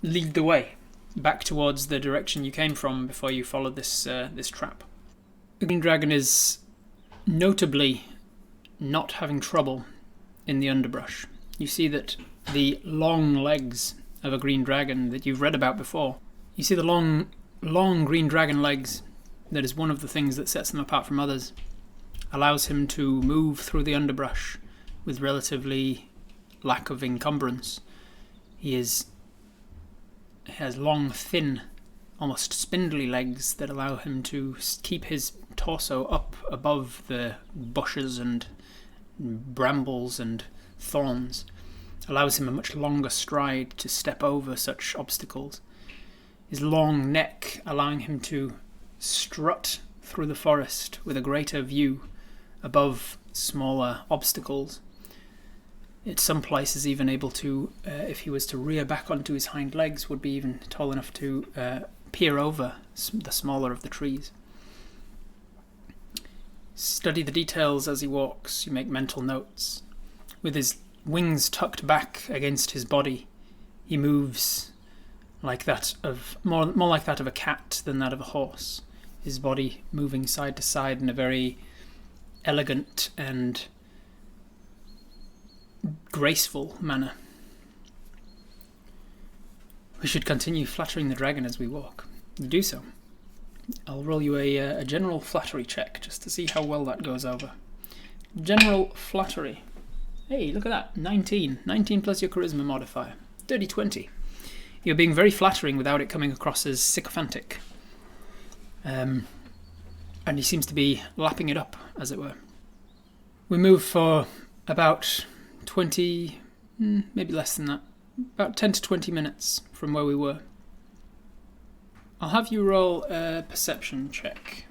lead the way back towards the direction you came from before you followed this trap. The green dragon is notably not having trouble in the underbrush. You see that the long legs of a green dragon that you've read about before, you see the long green dragon legs, that is one of the things that sets them apart from others, allows him to move through the underbrush with relatively lack of encumbrance. He has long, thin, almost spindly legs that allow him to keep his torso up above the bushes and brambles and thorns allows him a much longer stride to step over such obstacles. His long neck allowing him to strut through the forest with a greater view above smaller obstacles. At some places even able to, if he was to rear back onto his hind legs, would be even tall enough to peer over the smaller of the trees. Study the details as he walks. You make mental notes. With his wings tucked back against his body, he moves like that of more like that of a cat than that of a horse. His body moving side to side in a very elegant and graceful manner. We should continue flattering the dragon as we walk. You do so. I'll roll you a general flattery check just to see how well that goes over. General flattery. Hey, look at that. 19. 19 plus your charisma modifier. Dirty 20. You're being very flattering without it coming across as sycophantic. And he seems to be lapping it up, as it were. We move for about 20, maybe less than that, about 10 to 20 minutes from where we were. I'll have you roll a perception check,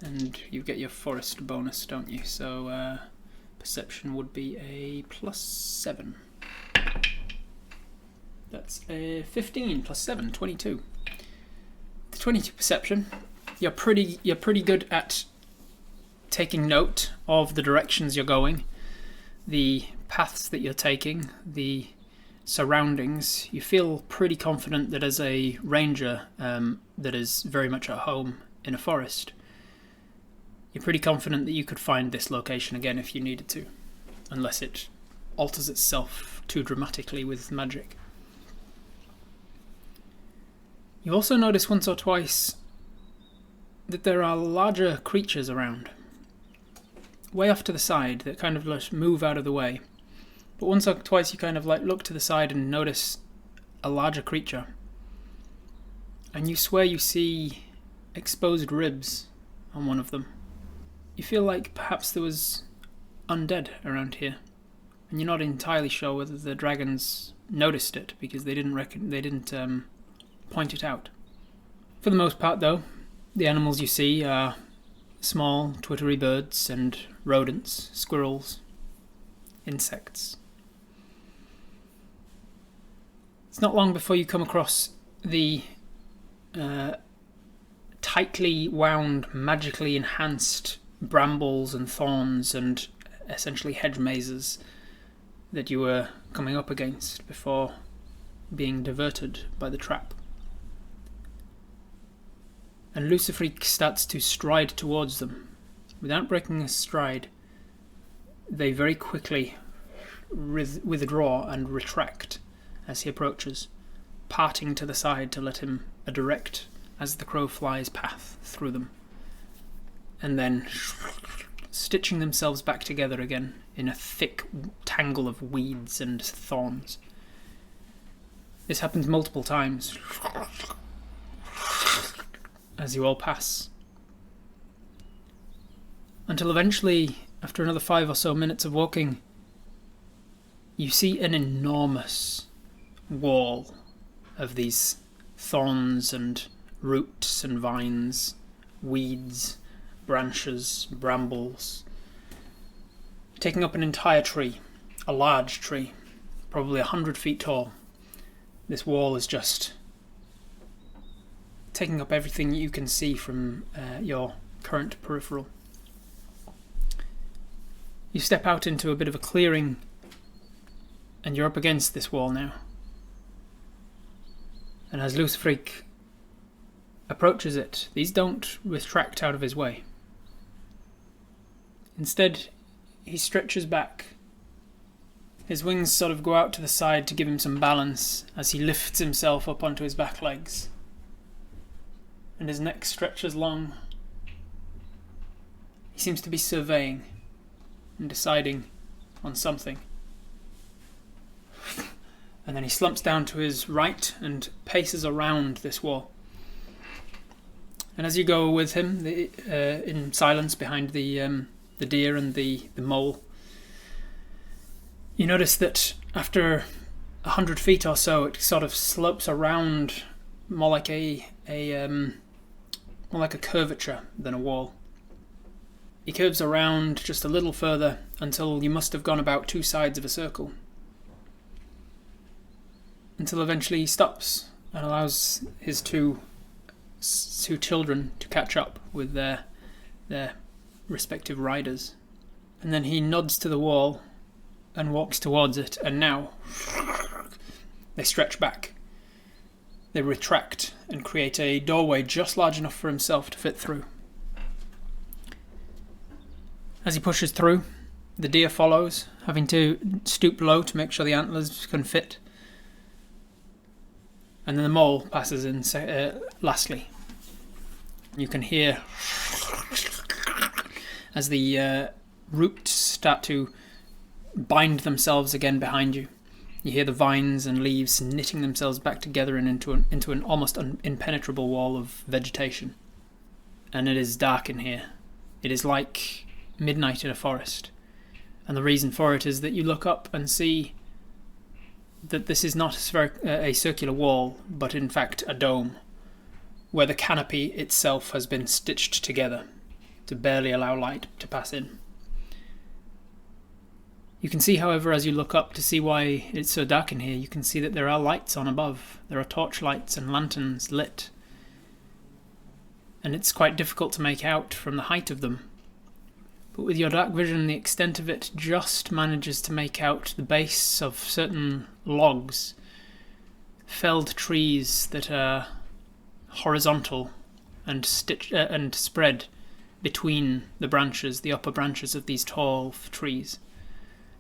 and you get your forest bonus, don't you? So perception would be a +7. That's a 15 plus 7, 22. The 22 perception. You're pretty good at taking note of the directions you're going, the paths that you're taking, the surroundings. You feel pretty confident that as a ranger that is very much at home in a forest, you're pretty confident that you could find this location again if you needed to, unless it alters itself too dramatically with magic. You also notice once or twice that there are larger creatures around, way off to the side, that kind of like move out of the way. But once or twice you kind of like look to the side and notice a larger creature, and you swear you see exposed ribs on one of them. You feel like perhaps there was undead around here, and you're not entirely sure whether the dragons noticed it because they didn't point it out. For the most part, though, the animals you see are small, twittery birds and rodents, squirrels, insects. It's not long before you come across the tightly wound, magically enhanced brambles and thorns and essentially hedge mazes that you were coming up against before being diverted by the trap. And Lucifreak starts to stride towards them. Without breaking a stride, they very quickly withdraw and retract as he approaches, parting to the side to let him a direct, as the crow flies, path through them, and then stitching themselves back together again in a thick tangle of weeds and thorns. This happens multiple times as you all pass, until eventually, after another 5 or so minutes of walking, you see an enormous wall of these thorns and roots and vines, weeds, branches, brambles, taking up an entire tree, a large tree, probably 100 feet tall. This wall is just taking up everything you can see from your current peripheral. You step out into a bit of a clearing, and you're up against this wall now. And as Lucifreak approaches it, these don't retract out of his way. Instead, he stretches back. His wings sort of go out to the side to give him some balance as he lifts himself up onto his back legs. And his neck stretches long. He seems to be surveying and deciding on something. And then he slumps down to his right and paces around this wall. And as you go with him, in silence behind the deer and the mole, you notice that After 100 feet or so, it sort of slopes around more like a curvature than a wall. It curves around just a little further until you must have gone about 2 sides of a circle. Until eventually he stops and allows his two children to catch up with their respective riders. And then he nods to the wall and walks towards it, and now they stretch back. They retract and create a doorway just large enough for himself to fit through. As he pushes through, the deer follows, having to stoop low to make sure the antlers can fit. And then the mole passes in lastly. You can hear as the roots start to bind themselves again behind you. You hear the vines and leaves knitting themselves back together and into an almost impenetrable wall of vegetation. And it is dark in here. It is like midnight in a forest. And the reason for it is that you look up and see that this is not a circular wall, but in fact a dome, where the canopy itself has been stitched together to barely allow light to pass in. You can see, however, as you look up to see why it's so dark in here, you can see that there are lights on above. There are torch lights and lanterns lit. And it's quite difficult to make out from the height of them. But with your dark vision, the extent of it just manages to make out the base of certain logs, felled trees that are horizontal and spread between the branches, the upper branches of these tall trees.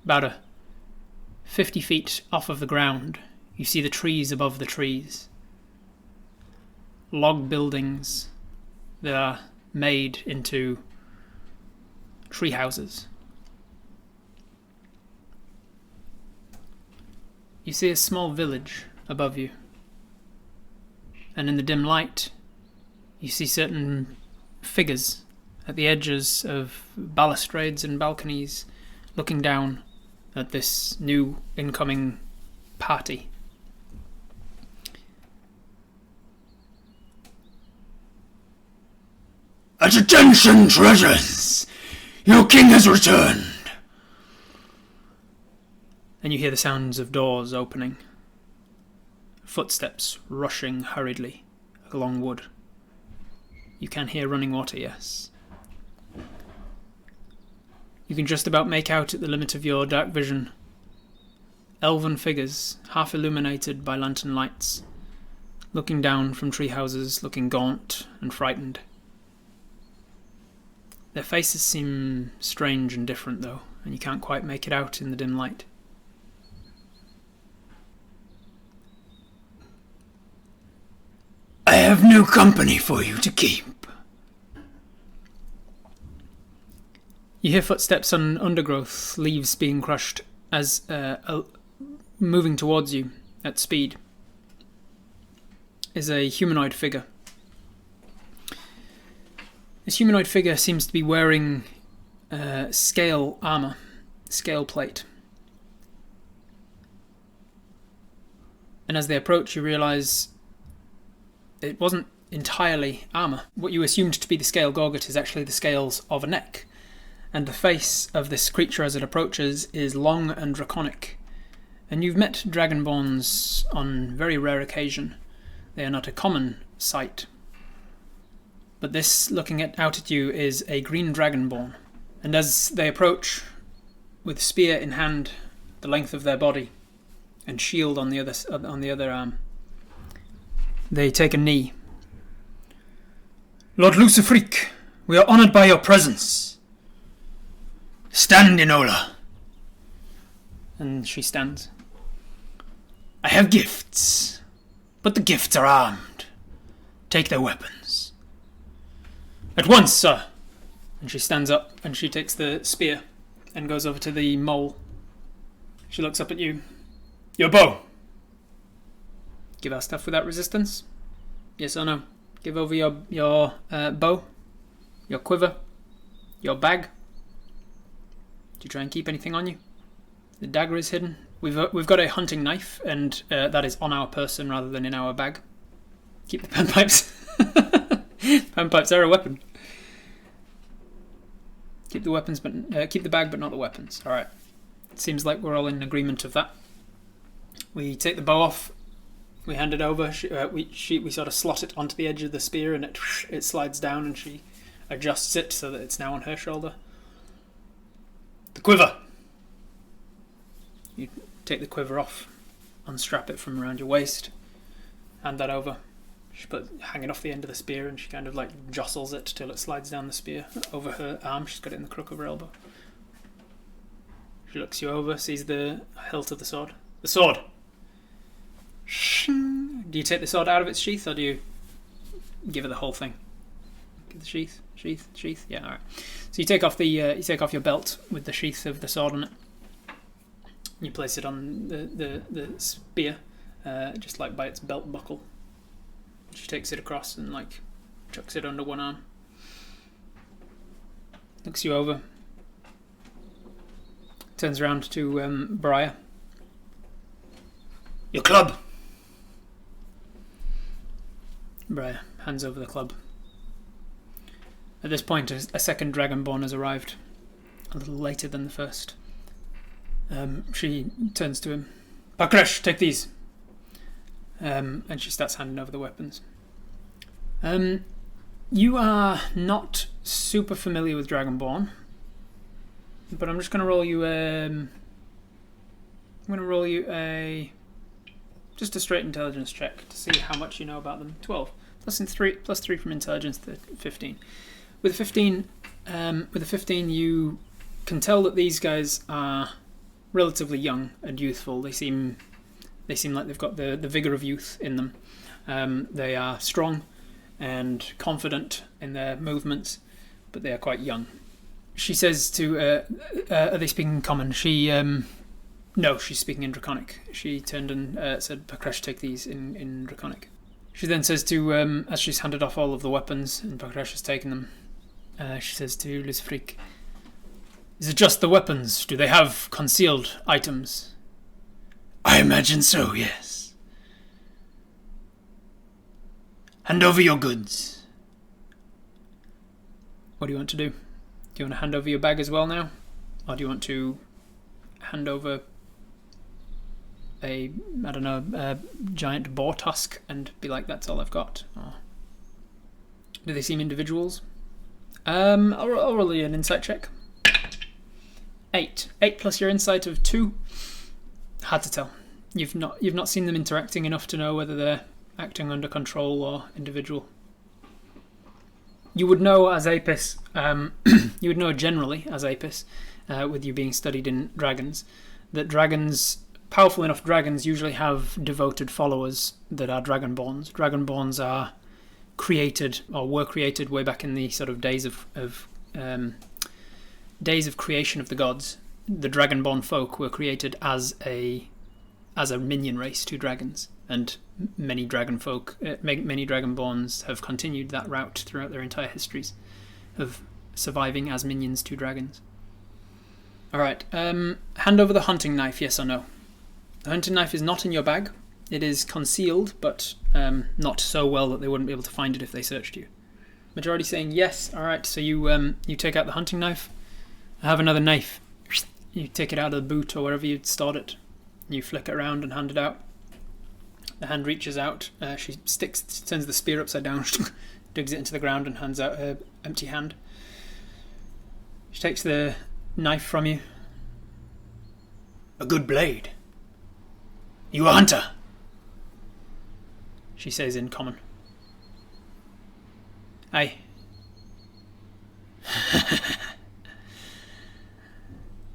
About 50 feet off of the ground, you see the trees above the trees. Log buildings that are made into tree houses. You see a small village above you, and in the dim light, you see certain figures at the edges of balustrades and balconies looking down at this new incoming party. At attention, treasures! Your king has returned! And you hear the sounds of doors opening, footsteps rushing hurriedly along wood. You can hear running water, yes. You can just about make out at the limit of your dark vision elven figures, half illuminated by lantern lights, looking down from tree houses, looking gaunt and frightened. Their faces seem strange and different, though, and you can't quite make it out in the dim light. I have no company for you to keep. You hear footsteps on undergrowth, leaves being crushed as moving towards you at speed is a humanoid figure. This humanoid figure seems to be wearing scale armor, scale plate. And as they approach, you realize it wasn't entirely armor. What you assumed to be the scale gorget is actually the scales of a neck. And the face of this creature as it approaches is long and draconic. And you've met dragonborns on very rare occasion. They are not a common sight. But this, looking out at you, is a green dragonborn. And as they approach, with spear in hand, the length of their body, and shield on the other arm, they take a knee. Lord Luciferic, we are honoured by your presence. Stand, Enola. And she stands. I have gifts, but the gifts are armed. Take their weapons. At once, sir. And she stands up and she takes the spear and goes over to the mole. She looks up at you. Your bow. Give our stuff without resistance? Yes or no? Give over your bow, your quiver, your bag. Do you try and keep anything on you? The dagger is hidden We've got a hunting knife, and that is on our person rather than in our bag. Keep the panpipes. Panpipes are a weapon. Keep the weapons, but keep the bag, but not the weapons. All right. Seems like we're all in agreement of that. We take the bow off. We hand it over. We sort of slot it onto the edge of the spear, and it slides down, and she adjusts it so that it's now on her shoulder. The quiver. You take the quiver off, unstrap it from around your waist, hand that over. She hang it off the end of the spear, and she kind of like jostles it till it slides down the spear over her arm. She's got it in the crook of her elbow. She looks you over, sees the hilt of the sword. The sword! Do you take the sword out of its sheath, or do you give her the whole thing? Give the sheath. Yeah, all right. So you take off your belt with the sheath of the sword on it. You place it on the spear, just like by its belt buckle. She takes it across and like chucks it under one arm. Looks you over. Turns around to Briar. Your club. Briar hands over the club. At this point, a second Dragonborn has arrived, a little later than the first. She turns to him. Pakresh, take these. And she starts handing over the weapons. You are not super familiar with Dragonborn, but I'm just going to roll you just a straight intelligence check to see how much you know about them. 12 plus 3 from intelligence, 15. With a 15, you can tell that these guys are relatively young and youthful. They seem like they've got the vigor of youth in them. They are strong and confident in their movements, but they are quite young. She says to, are they speaking common? No, she's speaking in Draconic. She turned and said, Pakresh, take these in Draconic. She then says to, as she's handed off all of the weapons and Pakresh has taken them, she says to Lysfrik, is it just the weapons? Do they have concealed items? I imagine so, yes. Hand over your goods. What do you want to do? Do you want to hand over your bag as well now? Or do you want to hand over a giant boar tusk and be like, that's all I've got? Or do they seem individuals? I'll roll you an insight check. 8 plus your insight of 2. Hard to tell. You've not seen them interacting enough to know whether they're acting under control or individual. You would know as Apis, you would know generally as Apis, with you being studied in dragons, that powerful enough dragons usually have devoted followers that are Dragonborns. Dragonborns are created, or were created way back in the sort of days of creation of the gods. The Dragonborn folk were created as a minion race to dragons, and many Dragonborns have continued that route throughout their entire histories of surviving as minions to dragons. Alright, hand over the hunting knife, yes or no? The hunting knife is not in your bag. It is concealed, but not so well that they wouldn't be able to find it if they searched you. Majority saying yes. Alright, so you take out the hunting knife. I have another knife. You take it out of the boot or wherever you'd stored it. You flick it around and hand it out. The hand reaches out. She turns the spear upside down, digs it into the ground and hands out her empty hand. She takes the knife from you. A good blade. You a hunter? She says in common. Aye.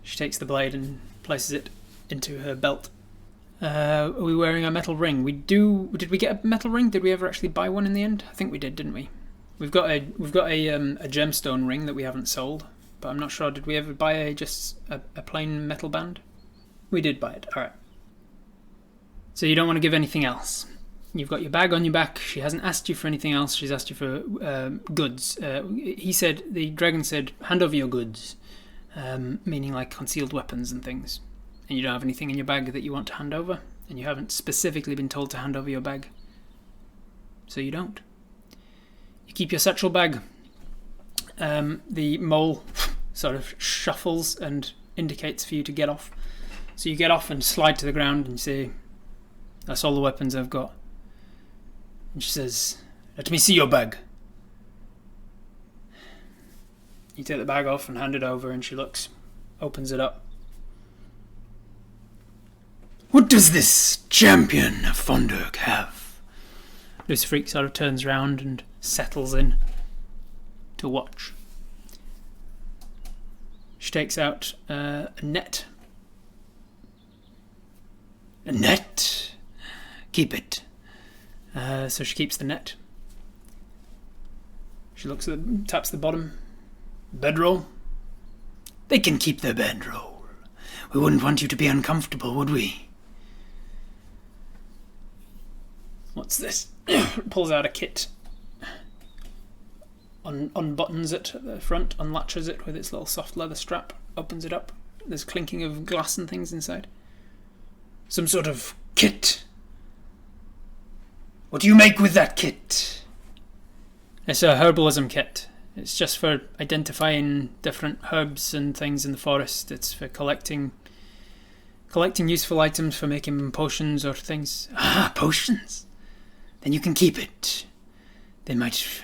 She takes the blade and places it into her belt. Are we wearing a metal ring? Did we get a metal ring? Did we ever actually buy one in the end? I think we did, didn't we? We've got a gemstone ring that we haven't sold, but I'm not sure. Did we ever buy a plain metal band? We did buy it. All right. So you don't want to give anything else. You've got your bag on your back. She hasn't asked you for anything else. She's asked you for goods. The dragon said, hand over your goods, meaning like concealed weapons and things. and you don't have anything in your bag that you want to hand over, and you haven't specifically been told to hand over your bag, so you don't. You keep your satchel bag. The mole sort of shuffles and indicates for you to get off. So you get off and slide to the ground and say, "That's all the weapons I've got." And she says, "Let me see your bag." You take the bag off and hand it over, and she looks, opens it up. "What does this champion of Fondurk have?" Lucifreak sort of turns around and settles in to watch. She takes out a net. "A net? Keep it." So she keeps the net. She looks at taps the bottom. "Bedroll?" "They can keep their bedroll. We wouldn't want you to be uncomfortable, would we?" "What's this?" Pulls out a kit. Unbuttons it at the front, unlatches it with its little soft leather strap, opens it up. There's clinking of glass and things inside. "Some sort of kit? What do you make with that kit?" It's a herbalism kit. It's just for identifying different herbs and things in the forest. It's for collecting useful items for making potions or things. "Ah, potions. Then you can keep it. They might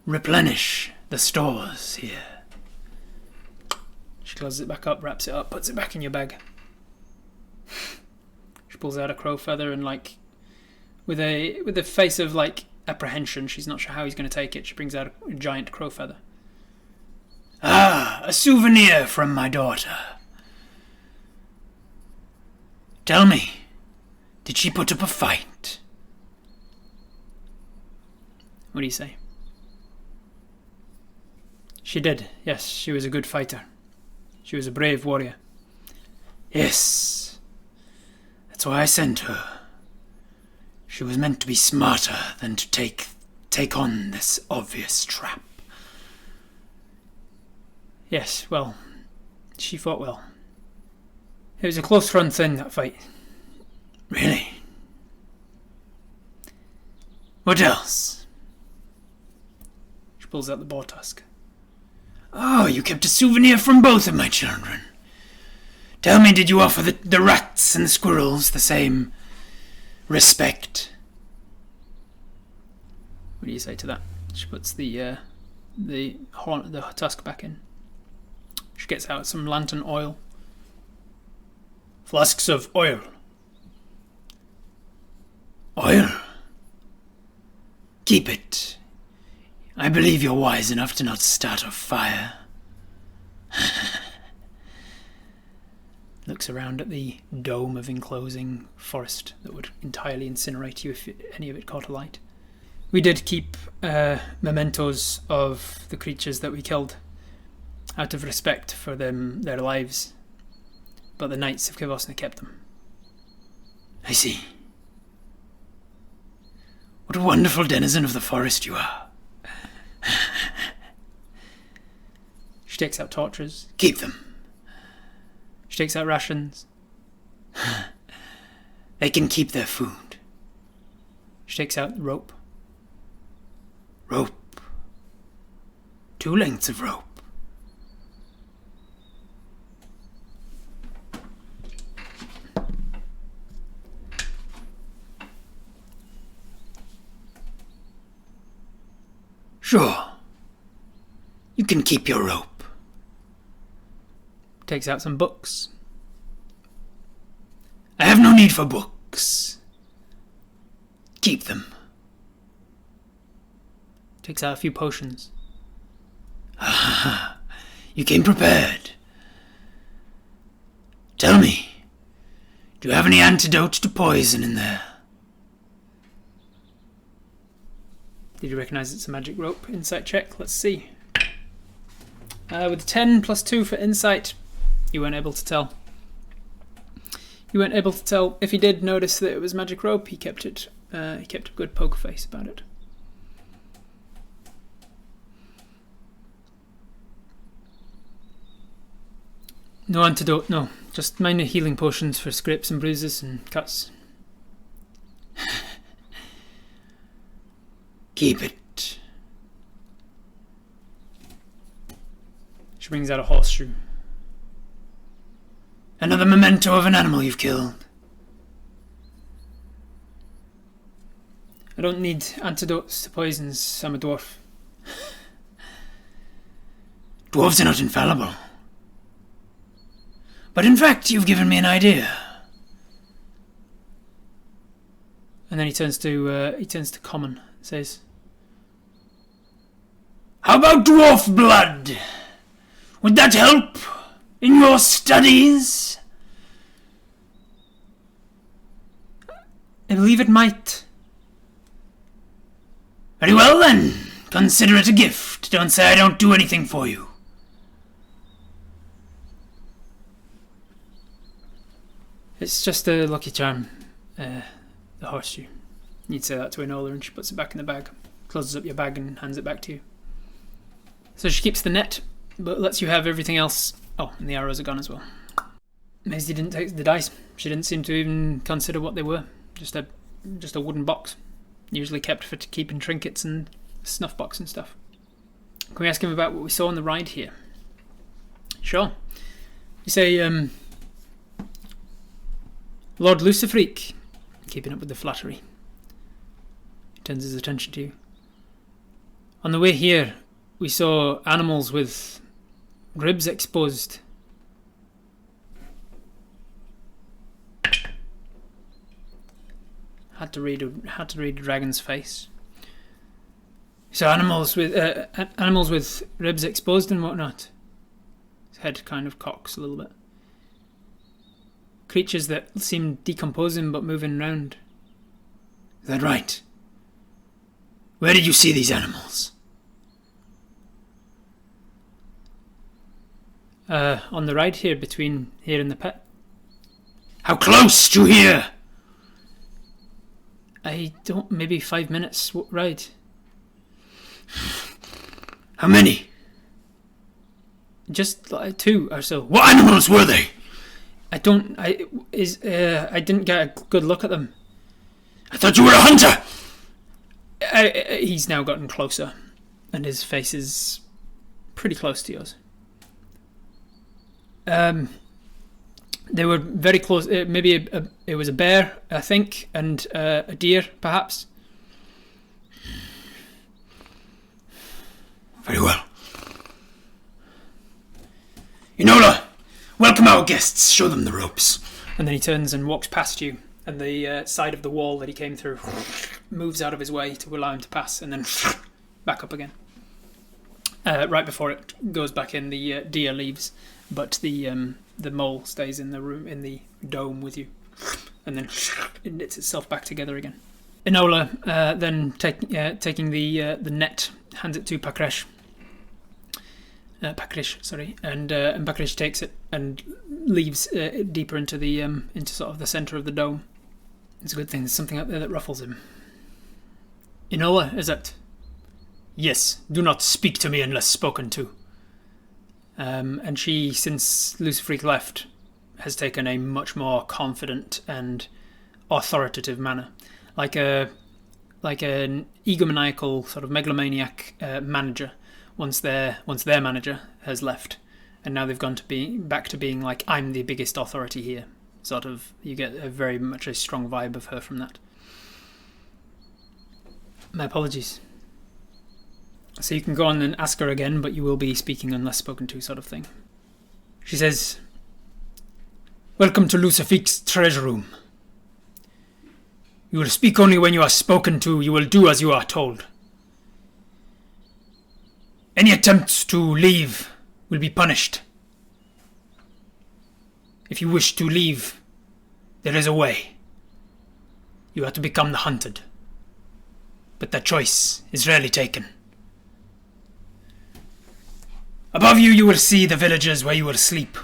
replenish the stores here." She closes it back up, wraps it up, puts it back in your bag. She pulls out a crow feather and, like, with a face of, like, apprehension, she's not sure how he's going to take it, she brings out a giant crow feather. "Ah, a souvenir from my daughter. Tell me, did she put up a fight?" What do you say? She did, yes, she was a good fighter. She was a brave warrior. "Yes. That's why I sent her. She was meant to be smarter than to take on this obvious trap." Yes, well, she fought well. It was a close run thing, that fight. "Really? What else?" She pulls out the boar tusk. "Oh, you kept a souvenir from both of my children. Tell me, did you offer the rats and the squirrels the same respect?" What do you say to that? She puts the tusk back in. She gets out some lantern oil. "Flasks of oil." "Oil? Keep it. I believe you're wise enough to not start a fire." Looks around at the dome of enclosing forest that would entirely incinerate you if any of it caught alight. We did keep mementos of the creatures that we killed out of respect for their lives, but the Knights of Kivosna kept them. "I see. What a wonderful denizen of the forest you are." She takes out torches. "Keep them." She takes out rations. "They can keep their food." She takes out rope. "Rope. 2 lengths of rope." "Sure. You can keep your rope." Takes out some books. "I have no need for books. Keep them." Takes out a few potions. "Ah, you came prepared. Tell me, do you have any antidote to poison in there?" Did you recognise it's a magic rope? Insight check. Let's see. With 10 plus 2 for insight, you weren't able to tell. You weren't able to tell. If he did notice that it was magic rope, he kept it. He kept a good poker face about it. No antidote, no. Just minor healing potions for scrapes and bruises and cuts. Keep it. She brings out a horseshoe. Another memento of an animal you've killed. I don't need antidotes to poisons. I'm a dwarf. Dwarves are not infallible. But in fact, you've given me an idea. And then he turns to Common and says, How about dwarf blood? Would that help in your studies? I believe it might. Very well then. Consider it a gift. Don't say I don't do anything for you. It's just a lucky charm. The horseshoe. You'd say that to Enola and she puts it back in the bag. Closes up your bag and hands it back to you. So she keeps the net, but lets you have everything else. Oh, and the arrows are gone as well. Maisie didn't take the dice. She didn't seem to even consider what they were. Just a wooden box. Usually kept for keeping trinkets and snuff box and stuff. Can we ask him about what we saw on the ride here? Sure. You say, Lord Lucifreak, keeping up with the flattery. He turns his attention to you. On the way here, we saw animals with ribs exposed. Had to read a dragon's face. So animals with ribs exposed and whatnot. His head kind of cocks a little bit. Creatures that seem decomposing but moving around. Is that right? Where did you see these animals? On the ride here, between here and the pit. How close to here? I don't... maybe 5 minutes ride. How many? Just like 2 or so. What animals were they? I didn't get a good look at them. I thought you were a hunter! He's now gotten closer, and his face is pretty close to yours. They were very close. Maybe it was a bear, I think, and a deer, perhaps. Very well. Enola, welcome our guests. Show them the ropes. And then he turns and walks past you, and the side of the wall that he came through moves out of his way to allow him to pass, and then back up again. Right before it goes back in, the deer leaves, but the mole stays in the room, in the dome with you, and then it knits itself back together again. Enola then taking the net, hands it to Pakresh. Pakrish, sorry, and Pakrish takes it and leaves deeper into the into sort of the center of the dome. It's a good thing. There's something up there that ruffles him. Enola, is it? Yes. Do not speak to me unless spoken to. And she, since Lucifreak left, has taken a much more confident and authoritative manner, like an egomaniacal sort of megalomaniac manager. Once their manager has left, and now they've gone to back to being like, I'm the biggest authority here. Sort of, you get very much a strong vibe of her from that. My apologies. So you can go on and ask her again, but you will be speaking unless spoken to, sort of thing. She says, "Welcome to Lucifreak's treasure room. You will speak only when you are spoken to. You will do as you are told. Any attempts to leave will be punished. If you wish to leave, there is a way. You have to become the hunted. But that choice is rarely taken. Above you, you will see the villages where you will sleep.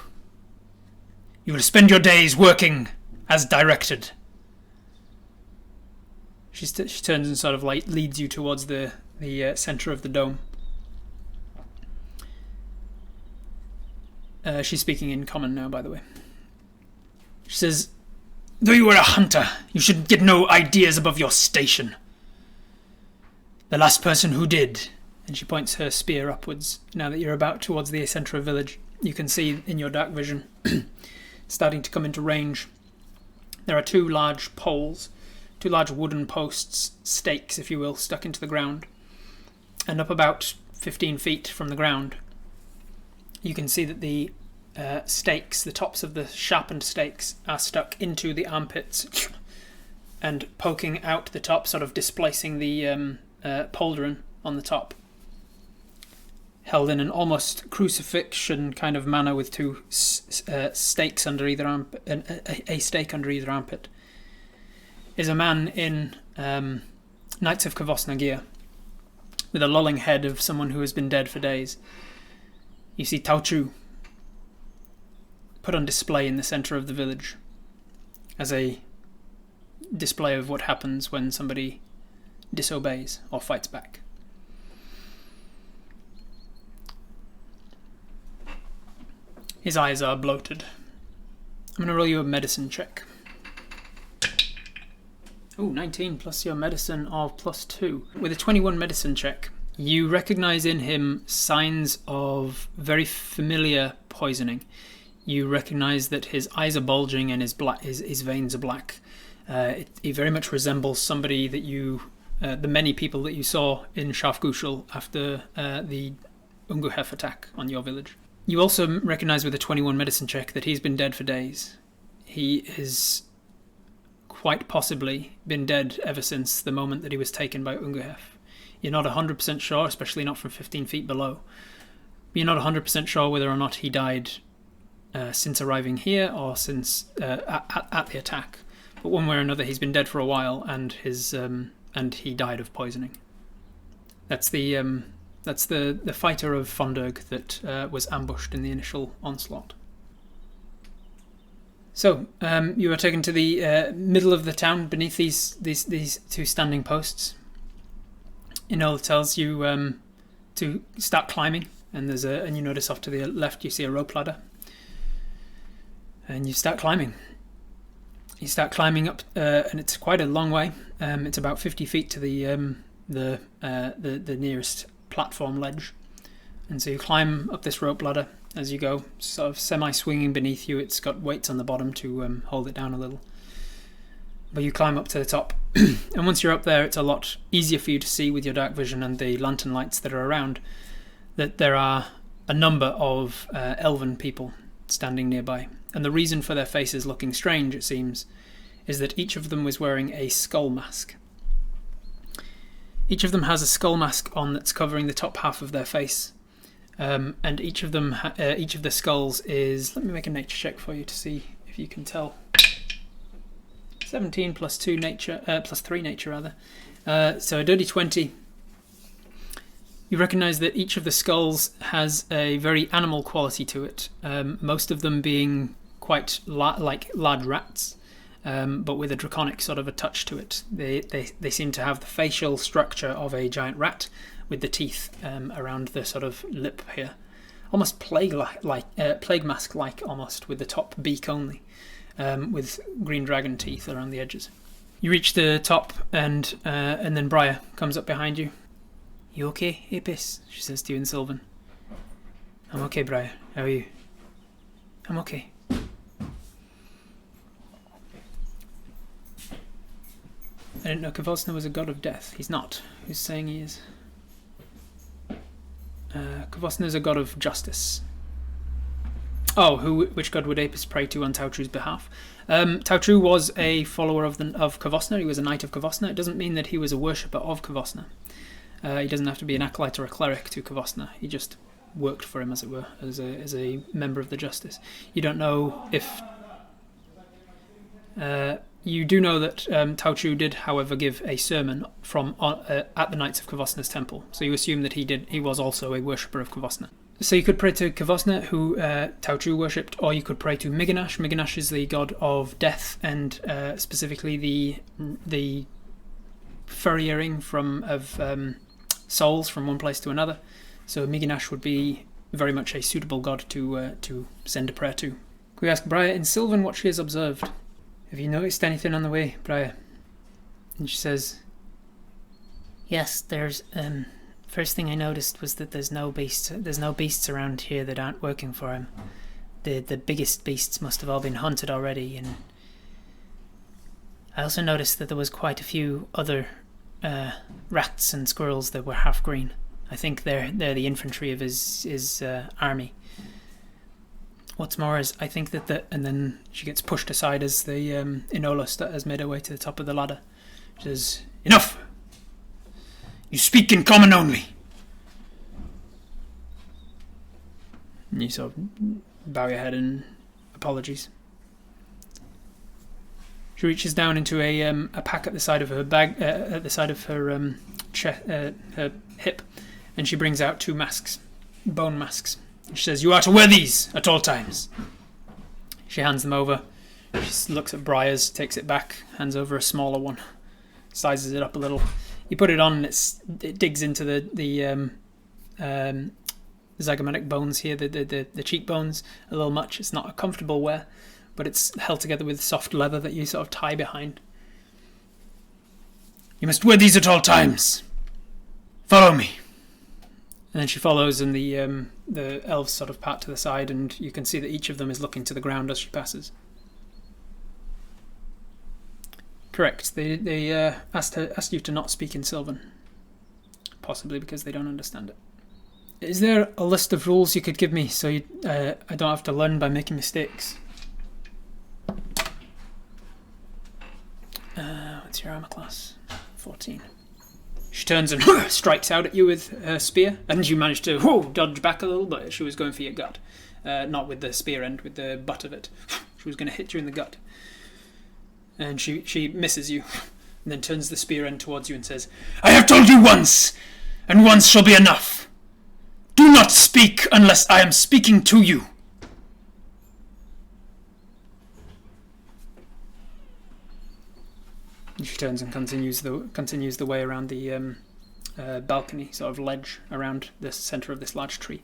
You will spend your days working as directed." She turns and sort of like leads you towards the center of the dome. She's speaking in common now, by the way. She says, "Though you were a hunter, you should get no ideas above your station. The last person who did..." And she points her spear upwards. Now that you're about towards the centre of village, you can see in your dark vision, starting to come into range, there are two large poles, two large wooden posts, stakes if you will, stuck into the ground. And up about 15 feet from the ground, you can see that the stakes, the tops of the sharpened stakes, are stuck into the armpits and poking out the top, sort of displacing the pauldron on the top. Held in an almost crucifixion kind of manner with two stakes under either armpit, a stake under either armpit, is a man in Knights of Kavosna gear, with a lolling head of someone who has been dead for days. You see Tao Chu put on display in the centre of the village as a display of what happens when somebody disobeys or fights back. His eyes are bloated. I'm going to roll you a medicine check. Oh, 19 plus your medicine of +2. With a 21 medicine check, you recognise in him signs of very familiar poisoning. You recognise that his eyes are bulging and his veins are black. He very much resembles somebody that the many people that you saw in Shafgushal after the Unguhef attack on your village. You also recognise with a 21 medicine check that he's been dead for days. He has quite possibly been dead ever since the moment that he was taken by Unguhef. You're not 100% sure, especially not from 15 feet below. You're not 100% sure whether or not he died since arriving here or since at the attack. But one way or another, he's been dead for a while, and he died of poisoning. That's the fighter of Fonderg that was ambushed in the initial onslaught. So you are taken to the middle of the town beneath these two standing posts. Enola tells you to start climbing, and and you notice off to the left you see a rope ladder, and you start climbing. You start climbing up, and it's quite a long way. It's about 50 feet to the nearest platform ledge, and so you climb up this rope ladder as you go, sort of semi-swinging beneath you. It's got weights on the bottom to hold it down a little, but you climb up to the top. And once you're up there, it's a lot easier for you to see with your dark vision and the lantern lights that are around that there are a number of elven people standing nearby, and the reason for their faces looking strange, it seems, is that each of them was wearing a skull mask. Each of them has a skull mask on that's covering the top half of their face, and each of the skulls is... Let me make a nature check for you to see if you can tell. 17 plus 2 nature, plus 3 nature rather. So a dirty 20. You recognise that each of the skulls has a very animal quality to it. Most of them being quite like lard rats. But with a draconic sort of a touch to it. They seem to have the facial structure of a giant rat, with the teeth around the sort of lip here, almost plague mask like almost, with the top beak only, with green dragon teeth around the edges. You reach the top, and then Briar comes up behind you. "You okay, Apis?" she says to you in Sylvan. "I'm okay, Briar. How are you?" "I'm okay." "I didn't know Kavosna was a god of death." "He's not. Who's saying he is?" "Kavosna is a god of justice." "Oh, which god would Apis pray to on Tao Tru's behalf?" Tao Tru was a follower of Kavosna. He was a knight of Kavosna. It doesn't mean that he was a worshipper of Kavosna. He doesn't have to be an acolyte or a cleric to Kavosna. He just worked for him, as it were, as a member of the justice. You don't know if... You do know that Tao Chu did, however, give a sermon at the Knights of Kavosna's temple. So you assume that he was also a worshipper of Kavosna. So you could pray to Kavosna, who Tao Chu worshipped, or you could pray to Miganash. Miganash is the god of death, and specifically the ferrying of souls from one place to another. So Miganash would be very much a suitable god to send a prayer to. We ask Briar in Sylvan what she has observed. Have you noticed anything on the way, Briar? And she says, Yes, there's first thing I noticed was that there's no beasts around here that aren't working for him. The biggest beasts must have all been hunted already, and I also noticed that there was quite a few other rats and squirrels that were half green. I think they're the infantry of his army. What's more is I think that and then she gets pushed aside as the Enola has made her way to the top of the ladder. She says, Enough! You speak in common only. And you sort of bow your head in apologies. She reaches down into a pack at the side of her bag, at the side of her her hip, and she brings out 2 masks, bone masks. She says, You are to wear these at all times. She hands them over. She looks at Briar's, takes it back, hands over a smaller one, sizes it up a little. You put it on, and it digs into the zygomatic bones here, the cheekbones a little much. It's not a comfortable wear, but it's held together with soft leather that you sort of tie behind. You must wear these at all times. Follow me. And then she follows, and the elves sort of pat to the side, and you can see that each of them is looking to the ground as she passes. Correct. They asked you to not speak in Sylvan, possibly because they don't understand it. Is there a list of rules you could give me so I don't have to learn by making mistakes? What's your armor class? 14. She turns and strikes out at you with her spear, and you manage to dodge back a little, but she was going for your gut. Not with the spear end, with the butt of it. She was going to hit you in the gut. And she misses you, and then turns the spear end towards you and says, I have told you once, and once shall be enough. Do not speak unless I am speaking to you. She turns and continues the way around the balcony, sort of ledge around the centre of this large tree.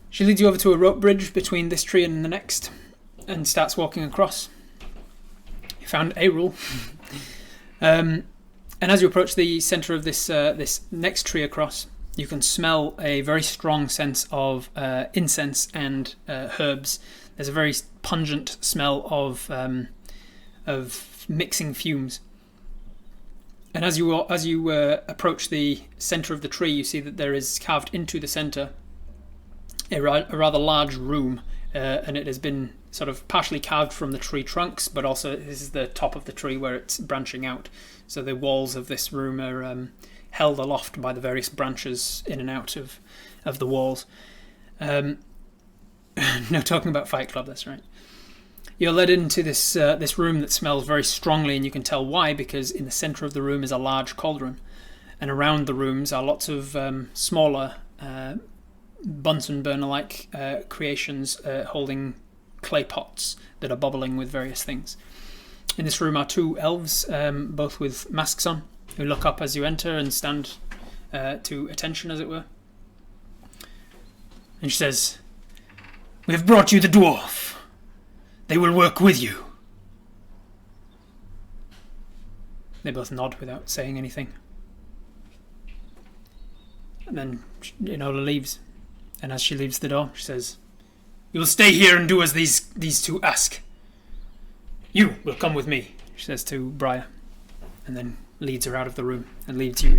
She leads you over to a rope bridge between this tree and the next, and starts walking across. You found a rule. And as you approach the centre of this next tree across, you can smell a very strong sense of incense and herbs. There's a very pungent smell of mixing fumes. And as you approach the centre of the tree, you see that there is carved into the centre a rather large room, and it has been sort of partially carved from the tree trunks, but also this is the top of the tree where it's branching out. So the walls of this room are held aloft by the various branches in and out of the walls. No talking about Fight Club, that's right. You're led into this room that smells very strongly, and you can tell why, because in the centre of the room is a large cauldron, and around the rooms are lots of smaller Bunsen burner-like creations holding clay pots that are bubbling with various things. In this room are 2 elves, both with masks on, who look up as you enter and stand to attention, as it were. And she says, We have brought you the dwarf. They will work with you. They both nod without saying anything. And then Enola leaves. And as she leaves the door, she says, You will stay here and do as these 2 ask. You will come with me, she says to Briar, and then leads her out of the room and leaves you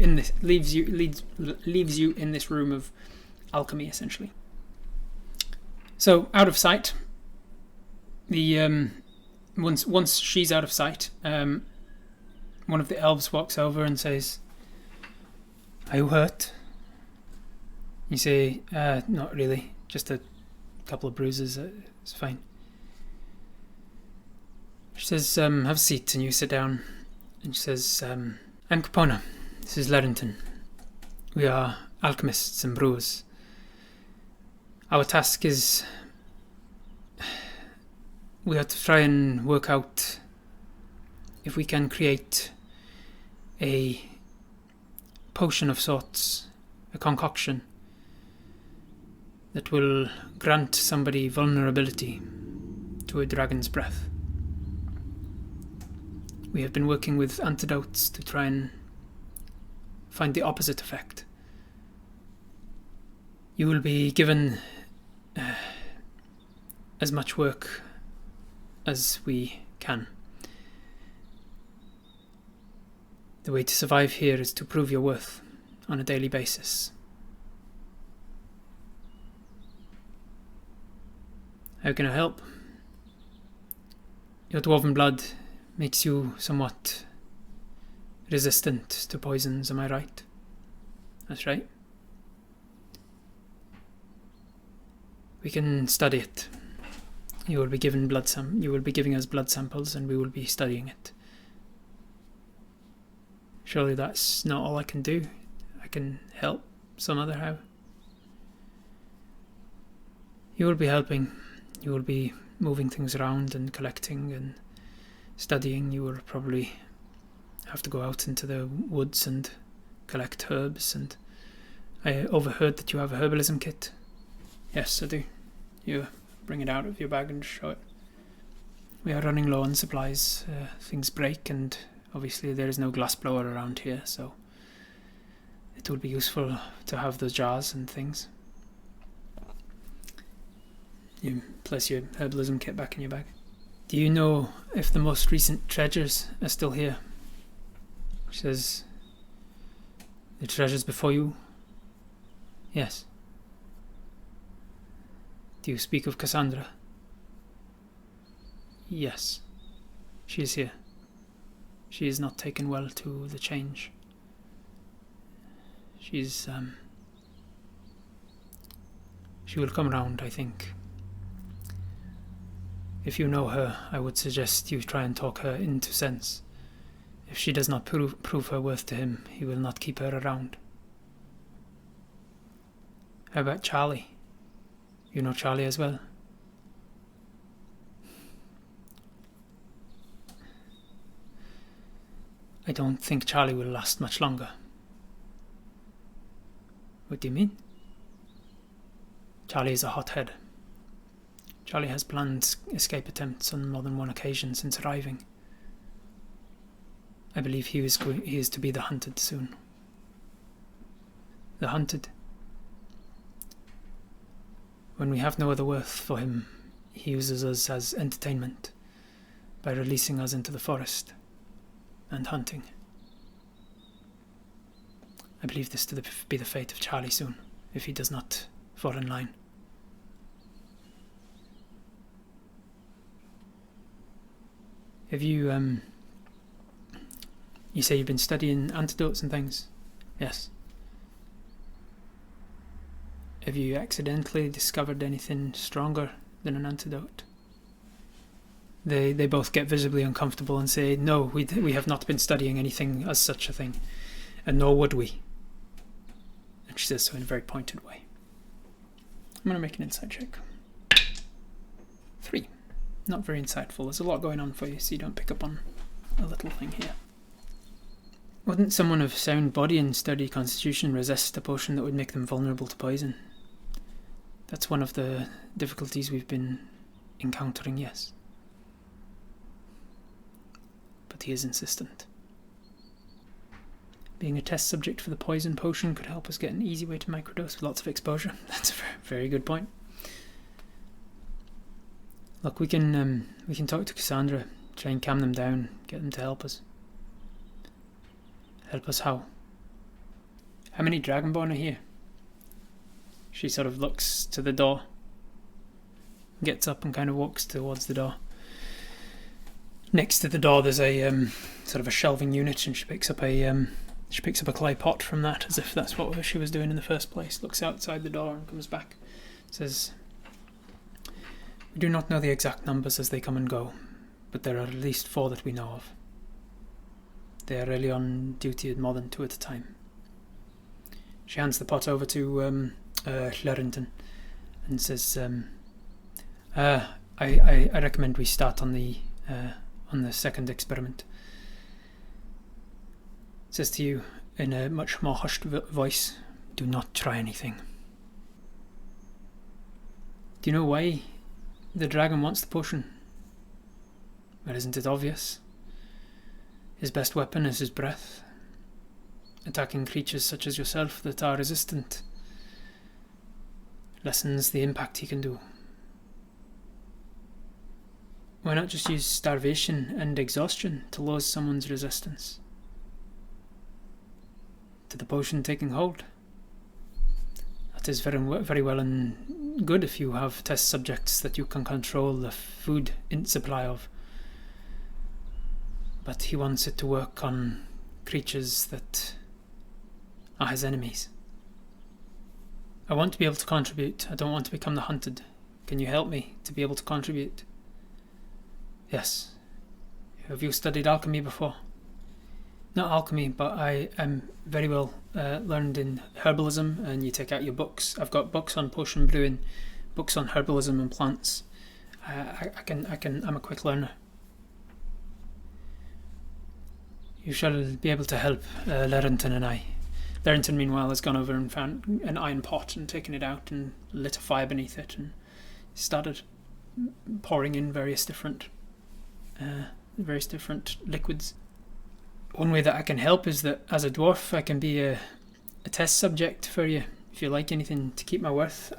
in this room of alchemy, essentially. So out of sight. Once she's out of sight, one of the elves walks over and says, Are you hurt? You say, Not really, just a couple of bruises, it's fine. She says, Have a seat, and you sit down. And she says, I'm Capona, this is Larrington. We are alchemists and brewers. Our task is we have to try and work out if we can create a potion of sorts, a concoction, that will grant somebody vulnerability to a dragon's breath. We have been working with antidotes to try and find the opposite effect. You will be given as much work as we can. The way to survive here is to prove your worth on a daily basis. How can I help? Your dwarven blood makes you somewhat resistant to poisons, am I right? That's right. We can study it. You will be given you will be giving us blood samples and we will be studying it. Surely that's not all I can do. I can help some other how. You will be helping. You will be moving things around and collecting and studying. You will probably have to go out into the woods and collect herbs, and I overheard that you have a herbalism kit. Yes, I do. You bring it out of your bag and show it. We are running low on supplies. Things break, and obviously there is no glassblower around here, so it would be useful to have those jars and things. You place your herbalism kit back in your bag. Do you know if the most recent treasures are still here? She says, the treasures before you? Yes. Do you speak of Cassandra? Yes. She is here. She is not taken well to the change. She will come round, I think. If you know her, I would suggest you try and talk her into sense. If she does not prove her worth to him, he will not keep her around. How about Charlie? You know Charlie as well? I don't think Charlie will last much longer. What do you mean? Charlie is a hothead. Charlie has planned escape attempts on more than one occasion since arriving. I believe he is to be the hunted soon. The hunted? When we have no other worth for him, he uses us as entertainment by releasing us into the forest and hunting. I believe this to be the fate of Charlie soon, if he does not fall in line. Have you, you say you've been studying antidotes and things? Yes. Have you accidentally discovered anything stronger than an antidote? They both get visibly uncomfortable and say, no, we have not been studying anything as such a thing, and nor would we. And she says so in a very pointed way. I'm going to make an insight check. 3. Not very insightful. There's a lot going on for you, so you don't pick up on a little thing here. Wouldn't someone of sound body and sturdy constitution resist a potion that would make them vulnerable to poison? That's one of the difficulties we've been encountering, yes. But he is insistent. Being a test subject for the poison potion could help us get an easy way to microdose with lots of exposure. That's a very good point. Look, we can talk to Cassandra, try and calm them down, get them to help us. Help us how? How many Dragonborn are here? She sort of looks to the door, gets up and kind of walks towards the door. Next to the door there's a sort of a shelving unit, and she picks up a clay pot from that, as if that's what she was doing in the first place. Looks outside the door and comes back. Says, we do not know the exact numbers as they come and go, but there are at least 4 that we know of. They are really on duty at more than 2 at a time. She hands the pot over to Llarenton and says, I recommend we start on the second experiment. Says to you in a much more hushed voice, do not try anything. Do you know why the dragon wants the potion? Well, isn't it obvious? His best weapon is his breath. Attacking creatures such as yourself that are resistant lessens the impact he can do. Why not just use starvation and exhaustion to lose someone's resistance to the potion taking hold? That is very well and good if you have test subjects that you can control the food supply of. But he wants it to work on creatures that are his enemies. I want to be able to contribute. I don't want to become the hunted. Can you help me to be able to contribute? Yes. Have you studied alchemy before? Not alchemy, but I am very well learned in herbalism, and you take out your books. I've got books on potion brewing, books on herbalism and plants. I'm a quick learner. You shall be able to help Larenton and I. Larenton, meanwhile, has gone over and found an iron pot and taken it out and lit a fire beneath it and started pouring in various different liquids. One way that I can help is that as a dwarf I can be a test subject for you. If you like anything to keep my worth,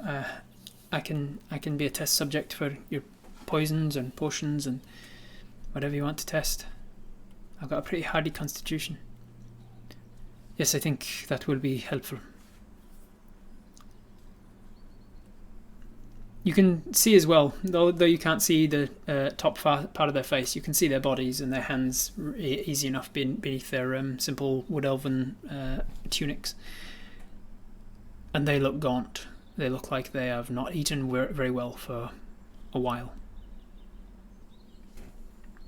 I can be a test subject for your poisons and potions and whatever you want to test. I've got a pretty hardy constitution. Yes, I think that will be helpful. You can see as well, though you can't see the top part of their face, you can see their bodies and their hands easy enough beneath their simple wood elven tunics. And they look gaunt. They look like they have not eaten very well for a while.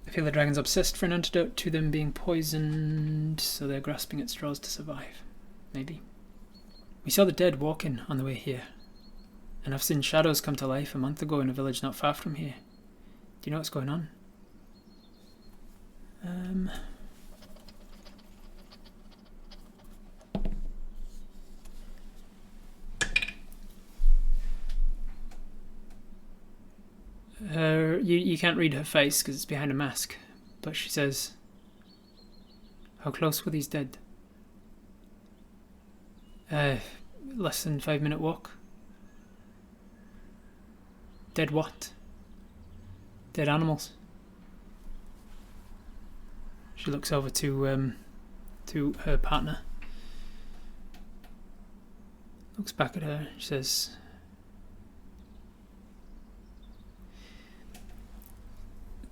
I feel the dragon's obsessed for an antidote to them being poisoned, so they're grasping at straws to survive. Maybe. We saw the dead walking on the way here. And I've seen shadows come to life a month ago in a village not far from here. Do you know what's going on? You can't read her face because it's behind a mask, but she says, "How close were these dead?" Less than 5-minute walk. Dead what? Dead animals. She looks over to her partner. Looks back at her. She says,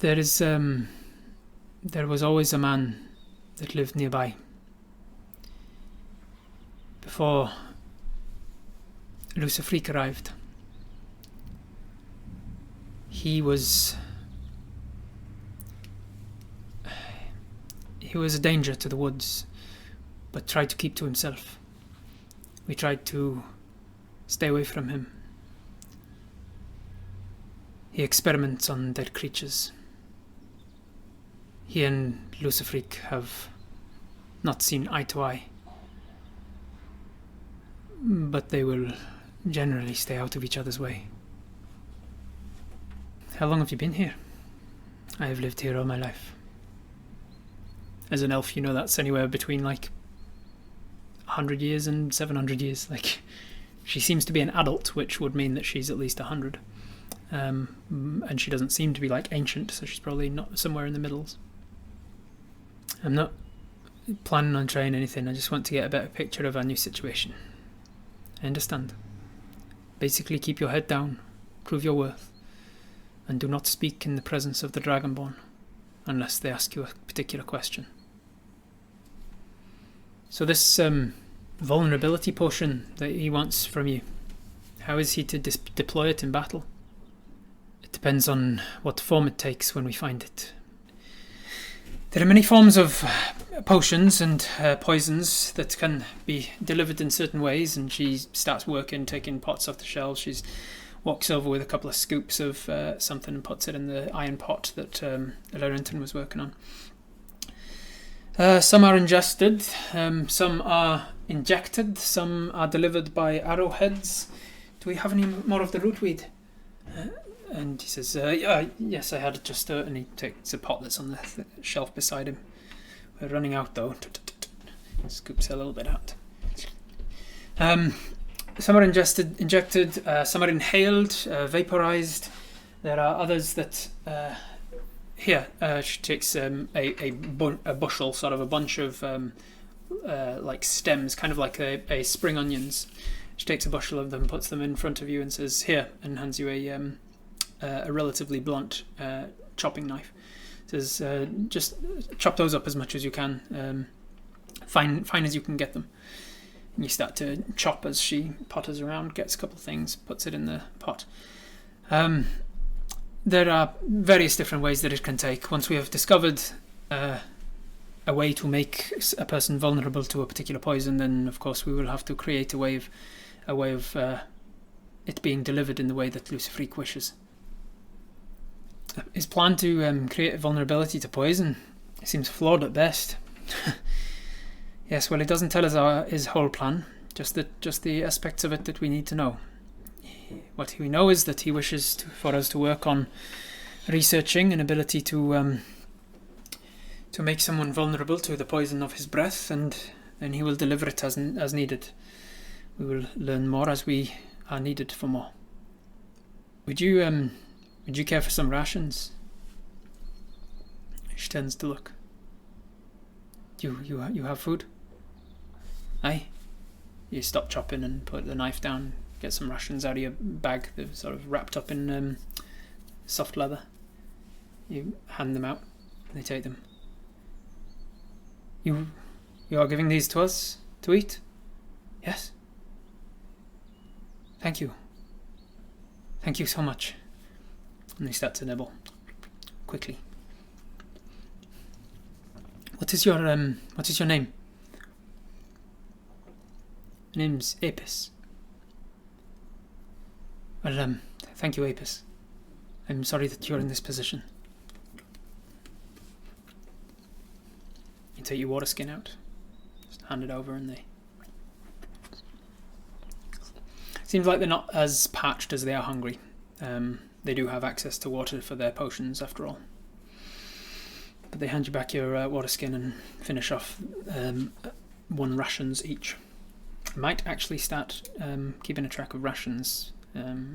There was always a man that lived nearby. Before Luciferique arrived. He was a danger to the woods, but tried to keep to himself. We tried to stay away from him. He experiments on dead creatures. He and Luciferique have not seen eye to eye, but they will generally stay out of each other's way. How long have you been here? I have lived here all my life. As an elf, you know that's anywhere between 100 years and 700 years. She seems to be an adult, which would mean that she's at least 100. And she doesn't seem to be ancient, so she's probably not somewhere in the middles. I'm not planning on trying anything, I just want to get a better picture of our new situation. I understand. Basically, keep your head down, prove your worth, and do not speak in the presence of the Dragonborn, unless they ask you a particular question. So this vulnerability potion that he wants from you, how is he to deploy it in battle? It depends on what form it takes when we find it. There are many forms of potions and poisons that can be delivered in certain ways, and she starts working, taking pots off the shelves. She walks over with a couple of scoops of something and puts it in the iron pot that Larenton was working on. Some are ingested, some are injected, some are delivered by arrowheads. Do we have any more of the rootweed? And he says, yes, I had just... and he takes a pot that's on the shelf beside him. We're running out, though. Scoops a little bit out. Some are injected, some are inhaled, vaporized. There are others that... here, she takes a bushel, sort of a bunch of like stems, kind of like a spring onions. She takes a bushel of them, puts them in front of you and says, here, and hands you a relatively blunt chopping knife. Says, just chop those up as much as you can, fine as you can get them. And you start to chop as she potters around, gets a couple of things, puts it in the pot. There are various different ways that it can take. Once we have discovered a way to make a person vulnerable to a particular poison, then of course we will have to create a way of it being delivered in the way that Luciferique wishes. His plan to create a vulnerability to poison seems flawed at best. Yes, well, it doesn't tell us his whole plan, just the aspects of it that we need to know. What we know is that he wishes for us to work on researching an ability to make someone vulnerable to the poison of his breath, and then he will deliver it as needed. We will learn more as we are needed for more. Would you care for some rations? She tends to look. You have food? Aye. You stop chopping and put the knife down. Get some rations out of your bag. They're sort of wrapped up in soft leather. You hand them out. They take them. You are giving these to us to eat? Yes. Thank you. Thank you so much. And they start to nibble quickly. What is your name? My name's Apis. Well, thank you, Apis. I'm sorry that you're in this position. You take your water skin out, just hand it over, and they... Seems like they're not as parched as they are hungry. They do have access to water for their potions, after all. But they hand you back your water skin and finish off 1 rations each. I might actually start keeping a track of rations,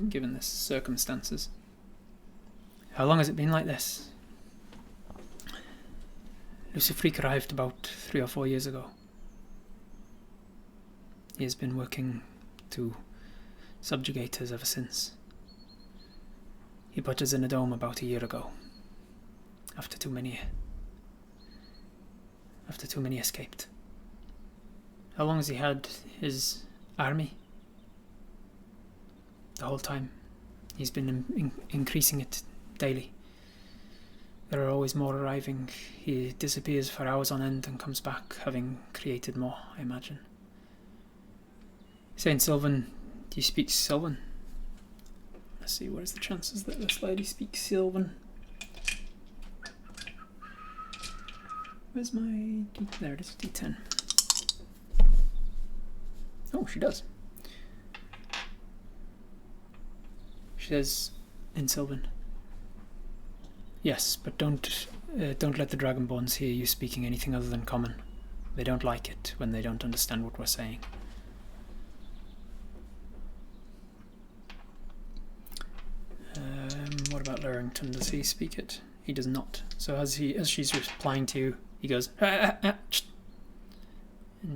given the circumstances. How long has it been like this? Luciferique arrived about 3 or 4 years ago. He has been working to subjugate us ever since. He put us in a dome about a year ago, after too many escaped. How long has he had his army? The whole time. He's been increasing it daily. There are always more arriving. He disappears for hours on end and comes back, having created more, I imagine. Saint Sylvan, do you speak Sylvan? Let's see, what is the chances that this lady speaks Sylvan? Where's my there it is, D10. Oh, she does. She says in Sylvan. Yes, but don't let the Dragonborns hear you speaking anything other than common. They don't like it when they don't understand what we're saying. What about Larrington? Does he speak it? He does not. So as she's replying to you, he goes, and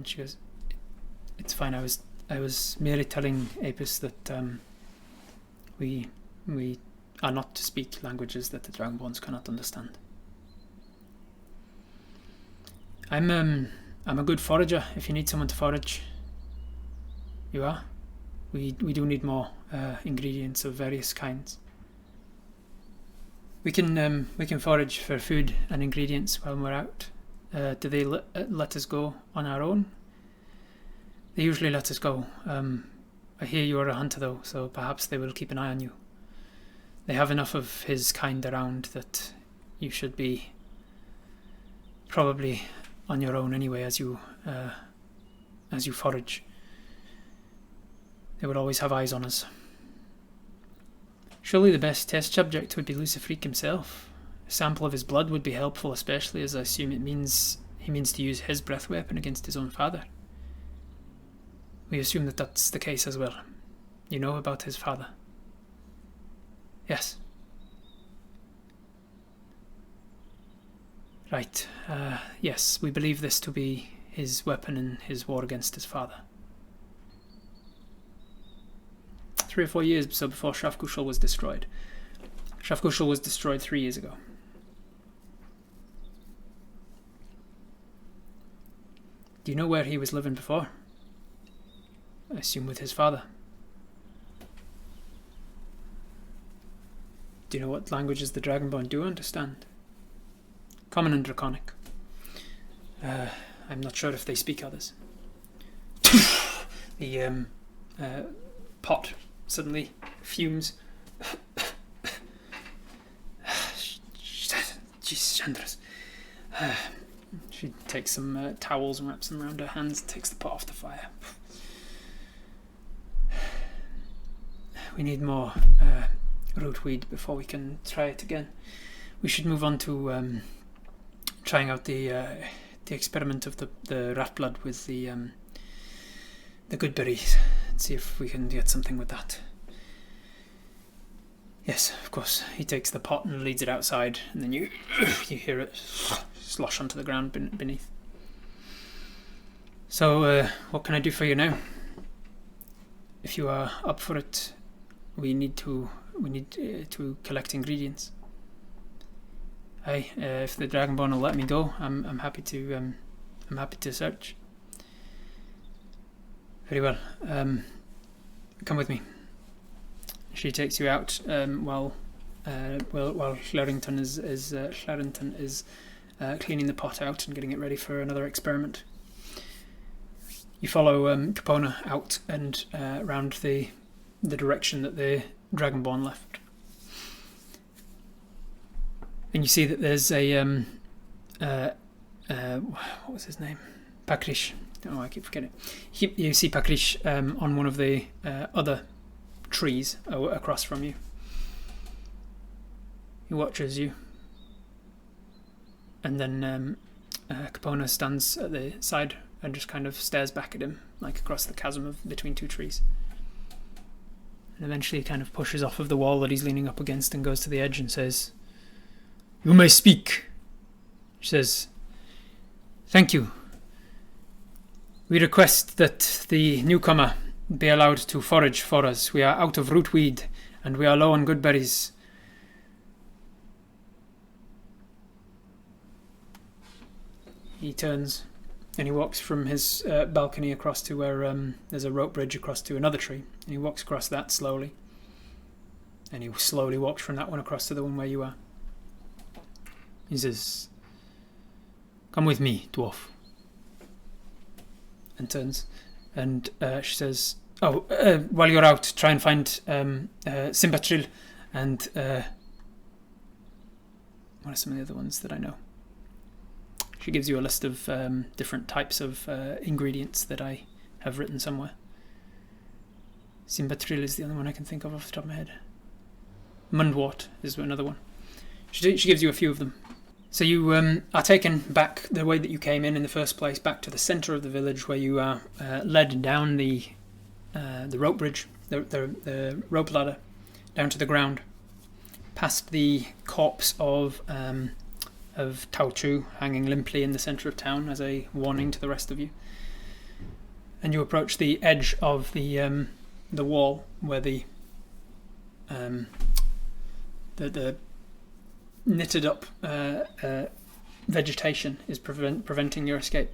she goes, "It's fine. I was merely telling Apis that we are not to speak languages that the Dragonborns cannot understand. I'm a good forager. If you need someone to forage, you are. We do need more ingredients of various kinds. We can forage for food and ingredients while we're out. Do they let us go on our own? They usually let us go. I hear you are a hunter though, so perhaps they will keep an eye on you. They have enough of his kind around that you should be probably on your own anyway as you forage. They will always have eyes on us." Surely the best test subject would be Luciferique himself. A sample of his blood would be helpful, especially as I assume he means to use his breath weapon against his own father. We assume that that's the case as well. You know about his father? Yes. Right. Yes, we believe this to be his weapon in his war against his father. 3 or 4 years so before Shafkushal was destroyed. Shafkushal was destroyed 3 years ago. Do you know where he was living before? I assume with his father. Do you know what languages the Dragonborn do understand? Common and Draconic. I'm not sure if they speak others. The pot suddenly fumes. Jesus, Chandras. She takes some towels and wraps them around her hands and takes the pot off the fire. We need more rootweed before we can try it again. We should move on to trying out the experiment of the rat blood with the good berries and see if we can get something with that. Yes, of course. He takes the pot and leads it outside, and then you hear it slosh onto the ground beneath. So, what can I do for you now? If you are up for it, we need to collect ingredients. Aye, if the Dragonborn will let me go, I'm happy to search. Very well. Come with me. She takes you out while Clarington is cleaning the pot out and getting it ready for another experiment. You follow Capona out and round the direction that the Dragonborn left, and you see that there's a what was his name? Pakrish. Don't know why I keep forgetting. You see Pakrish on one of the other trees across from you. He watches you, and then Capona stands at the side and just kind of stares back at him, like across the chasm between 2 trees. And eventually he kind of pushes off of the wall that he's leaning up against and goes to the edge and says, "You may speak." She says, "Thank you. We request that the newcomer be allowed to forage for us. We are out of rootweed and we are low on good berries." He turns and he walks from his balcony across to where there's a rope bridge across to another tree, and he walks across that slowly, and he slowly walks from that one across to the one where you are. He says, "Come with me, dwarf," and turns, and she says, while you're out, try and find Simbatril and what are some of the other ones that I know? She gives you a list of different types of ingredients that I have written somewhere. Simbatril is the only one I can think of off the top of my head. Mundwort is another one. She gives you a few of them. So you are taken back the way that you came in the first place, back to the centre of the village, where you are led down the rope bridge, the rope ladder, down to the ground, past the corpse of Tao Chu hanging limply in the centre of town as a warning to the rest of you. And you approach the edge of the wall where the knitted up vegetation is preventing your escape.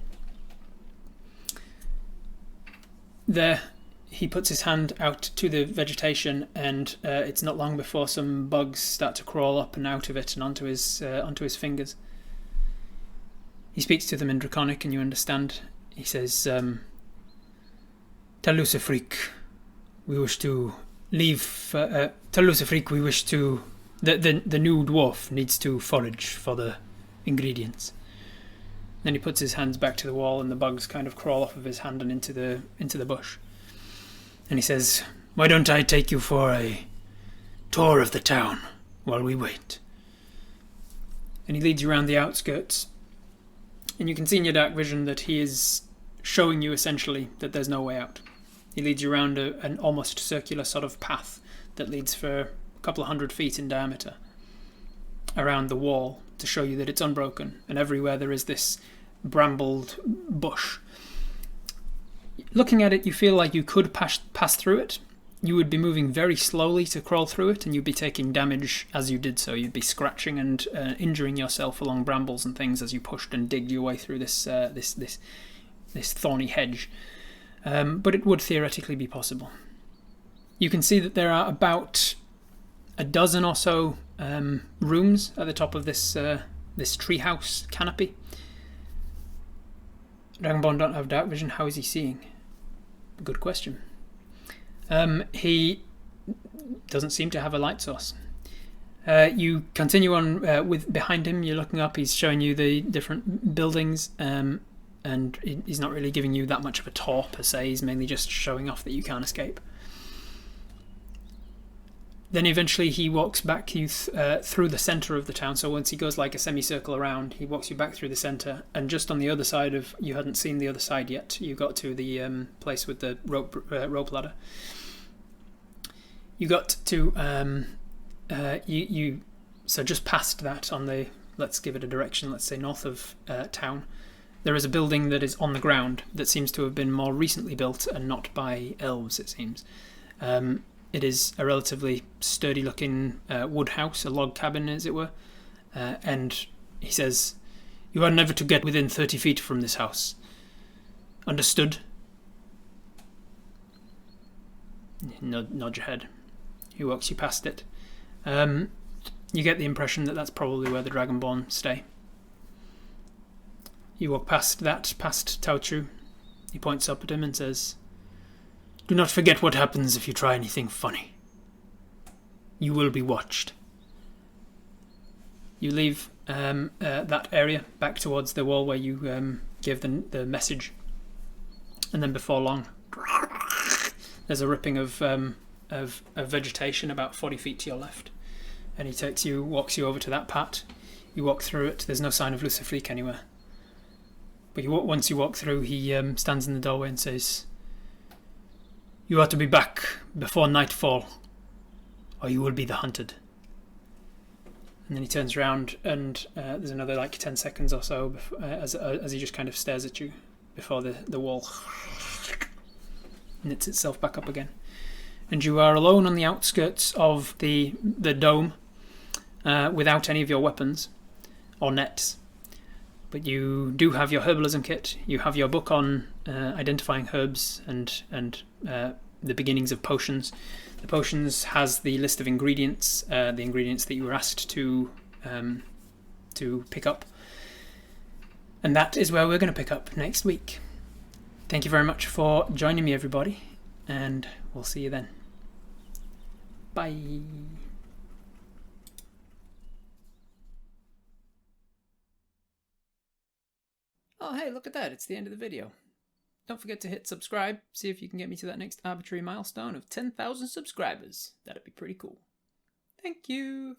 There, he puts his hand out to the vegetation, and it's not long before some bugs start to crawl up and out of it and onto his fingers. He speaks to them in Draconic, and you understand. He says, "Tell Luciferique we wish to leave. Tell Luciferique we wish to. The new dwarf needs to forage for the ingredients." Then he puts his hands back to the wall, and the bugs kind of crawl off of his hand and into the bush. And he says, "Why don't I take you for a tour of the town while we wait. And he leads you around the outskirts. And you can see in your dark vision that he is showing you essentially that there's no way out. He leads you around an almost circular sort of path that leads for a couple of 100 feet in diameter around the wall to show you that it's unbroken. And everywhere there is this brambled bush. Looking at it, you feel like you could pass through it. You would be moving very slowly to crawl through it, and you'd be taking damage as you did so. You'd be scratching and injuring yourself along brambles and things as you pushed and digged your way through this thorny hedge. But it would theoretically be possible. You can see that there are about a dozen or so rooms at the top of this treehouse canopy. Dragonborn don't have dark vision. How is he seeing? Good question. He doesn't seem to have a light source. You continue on with behind him. You're looking up. He's showing you the different buildings, and he's not really giving you that much of a tour per se. He's mainly just showing off that you can't escape. Then eventually he walks back you through the centre of the town. So once he goes like a semicircle around, he walks you back through the centre. And just on the other side of, you hadn't seen the other side yet, you got to the place with the rope ladder. You got to, so just past that on the, let's give it a direction, let's say north of town, there is a building that is on the ground that seems to have been more recently built and not by elves, it seems. It is a relatively sturdy-looking wood house, a log cabin, as it were. And he says, "You are never to get within 30 feet from this house. Understood?" Nod your head. He walks you past it. You get the impression that that's probably where the Dragonborn stay. You walk past that, past Tauchu. He points up at him and says, "Do not forget what happens if you try anything funny. You will be watched." You leave that area back towards the wall where you gave the message. And then before long, there's a ripping of vegetation about 40 feet to your left. And he walks you over to that pat. You walk through it. There's no sign of Lucifreak anywhere. But once you walk through, he stands in the doorway and says, "You are to be back before nightfall, or you will be the hunted." And then he turns around, and there's another like 10 seconds or so as he just kind of stares at you before the wall knits itself back up again. And you are alone on the outskirts of the dome, without any of your weapons or nets. But you do have your herbalism kit. You have your book on identifying herbs and the beginnings of potions. The potions has the list of ingredients, the ingredients that you were asked to pick up. And that is where we're going to pick up next week. Thank you very much for joining me, everybody, and we'll see you then. Bye. Oh, hey, look at that. It's the end of the video. Don't forget to hit subscribe. See if you can get me to that next arbitrary milestone of 10,000 subscribers. That'd be pretty cool. Thank you.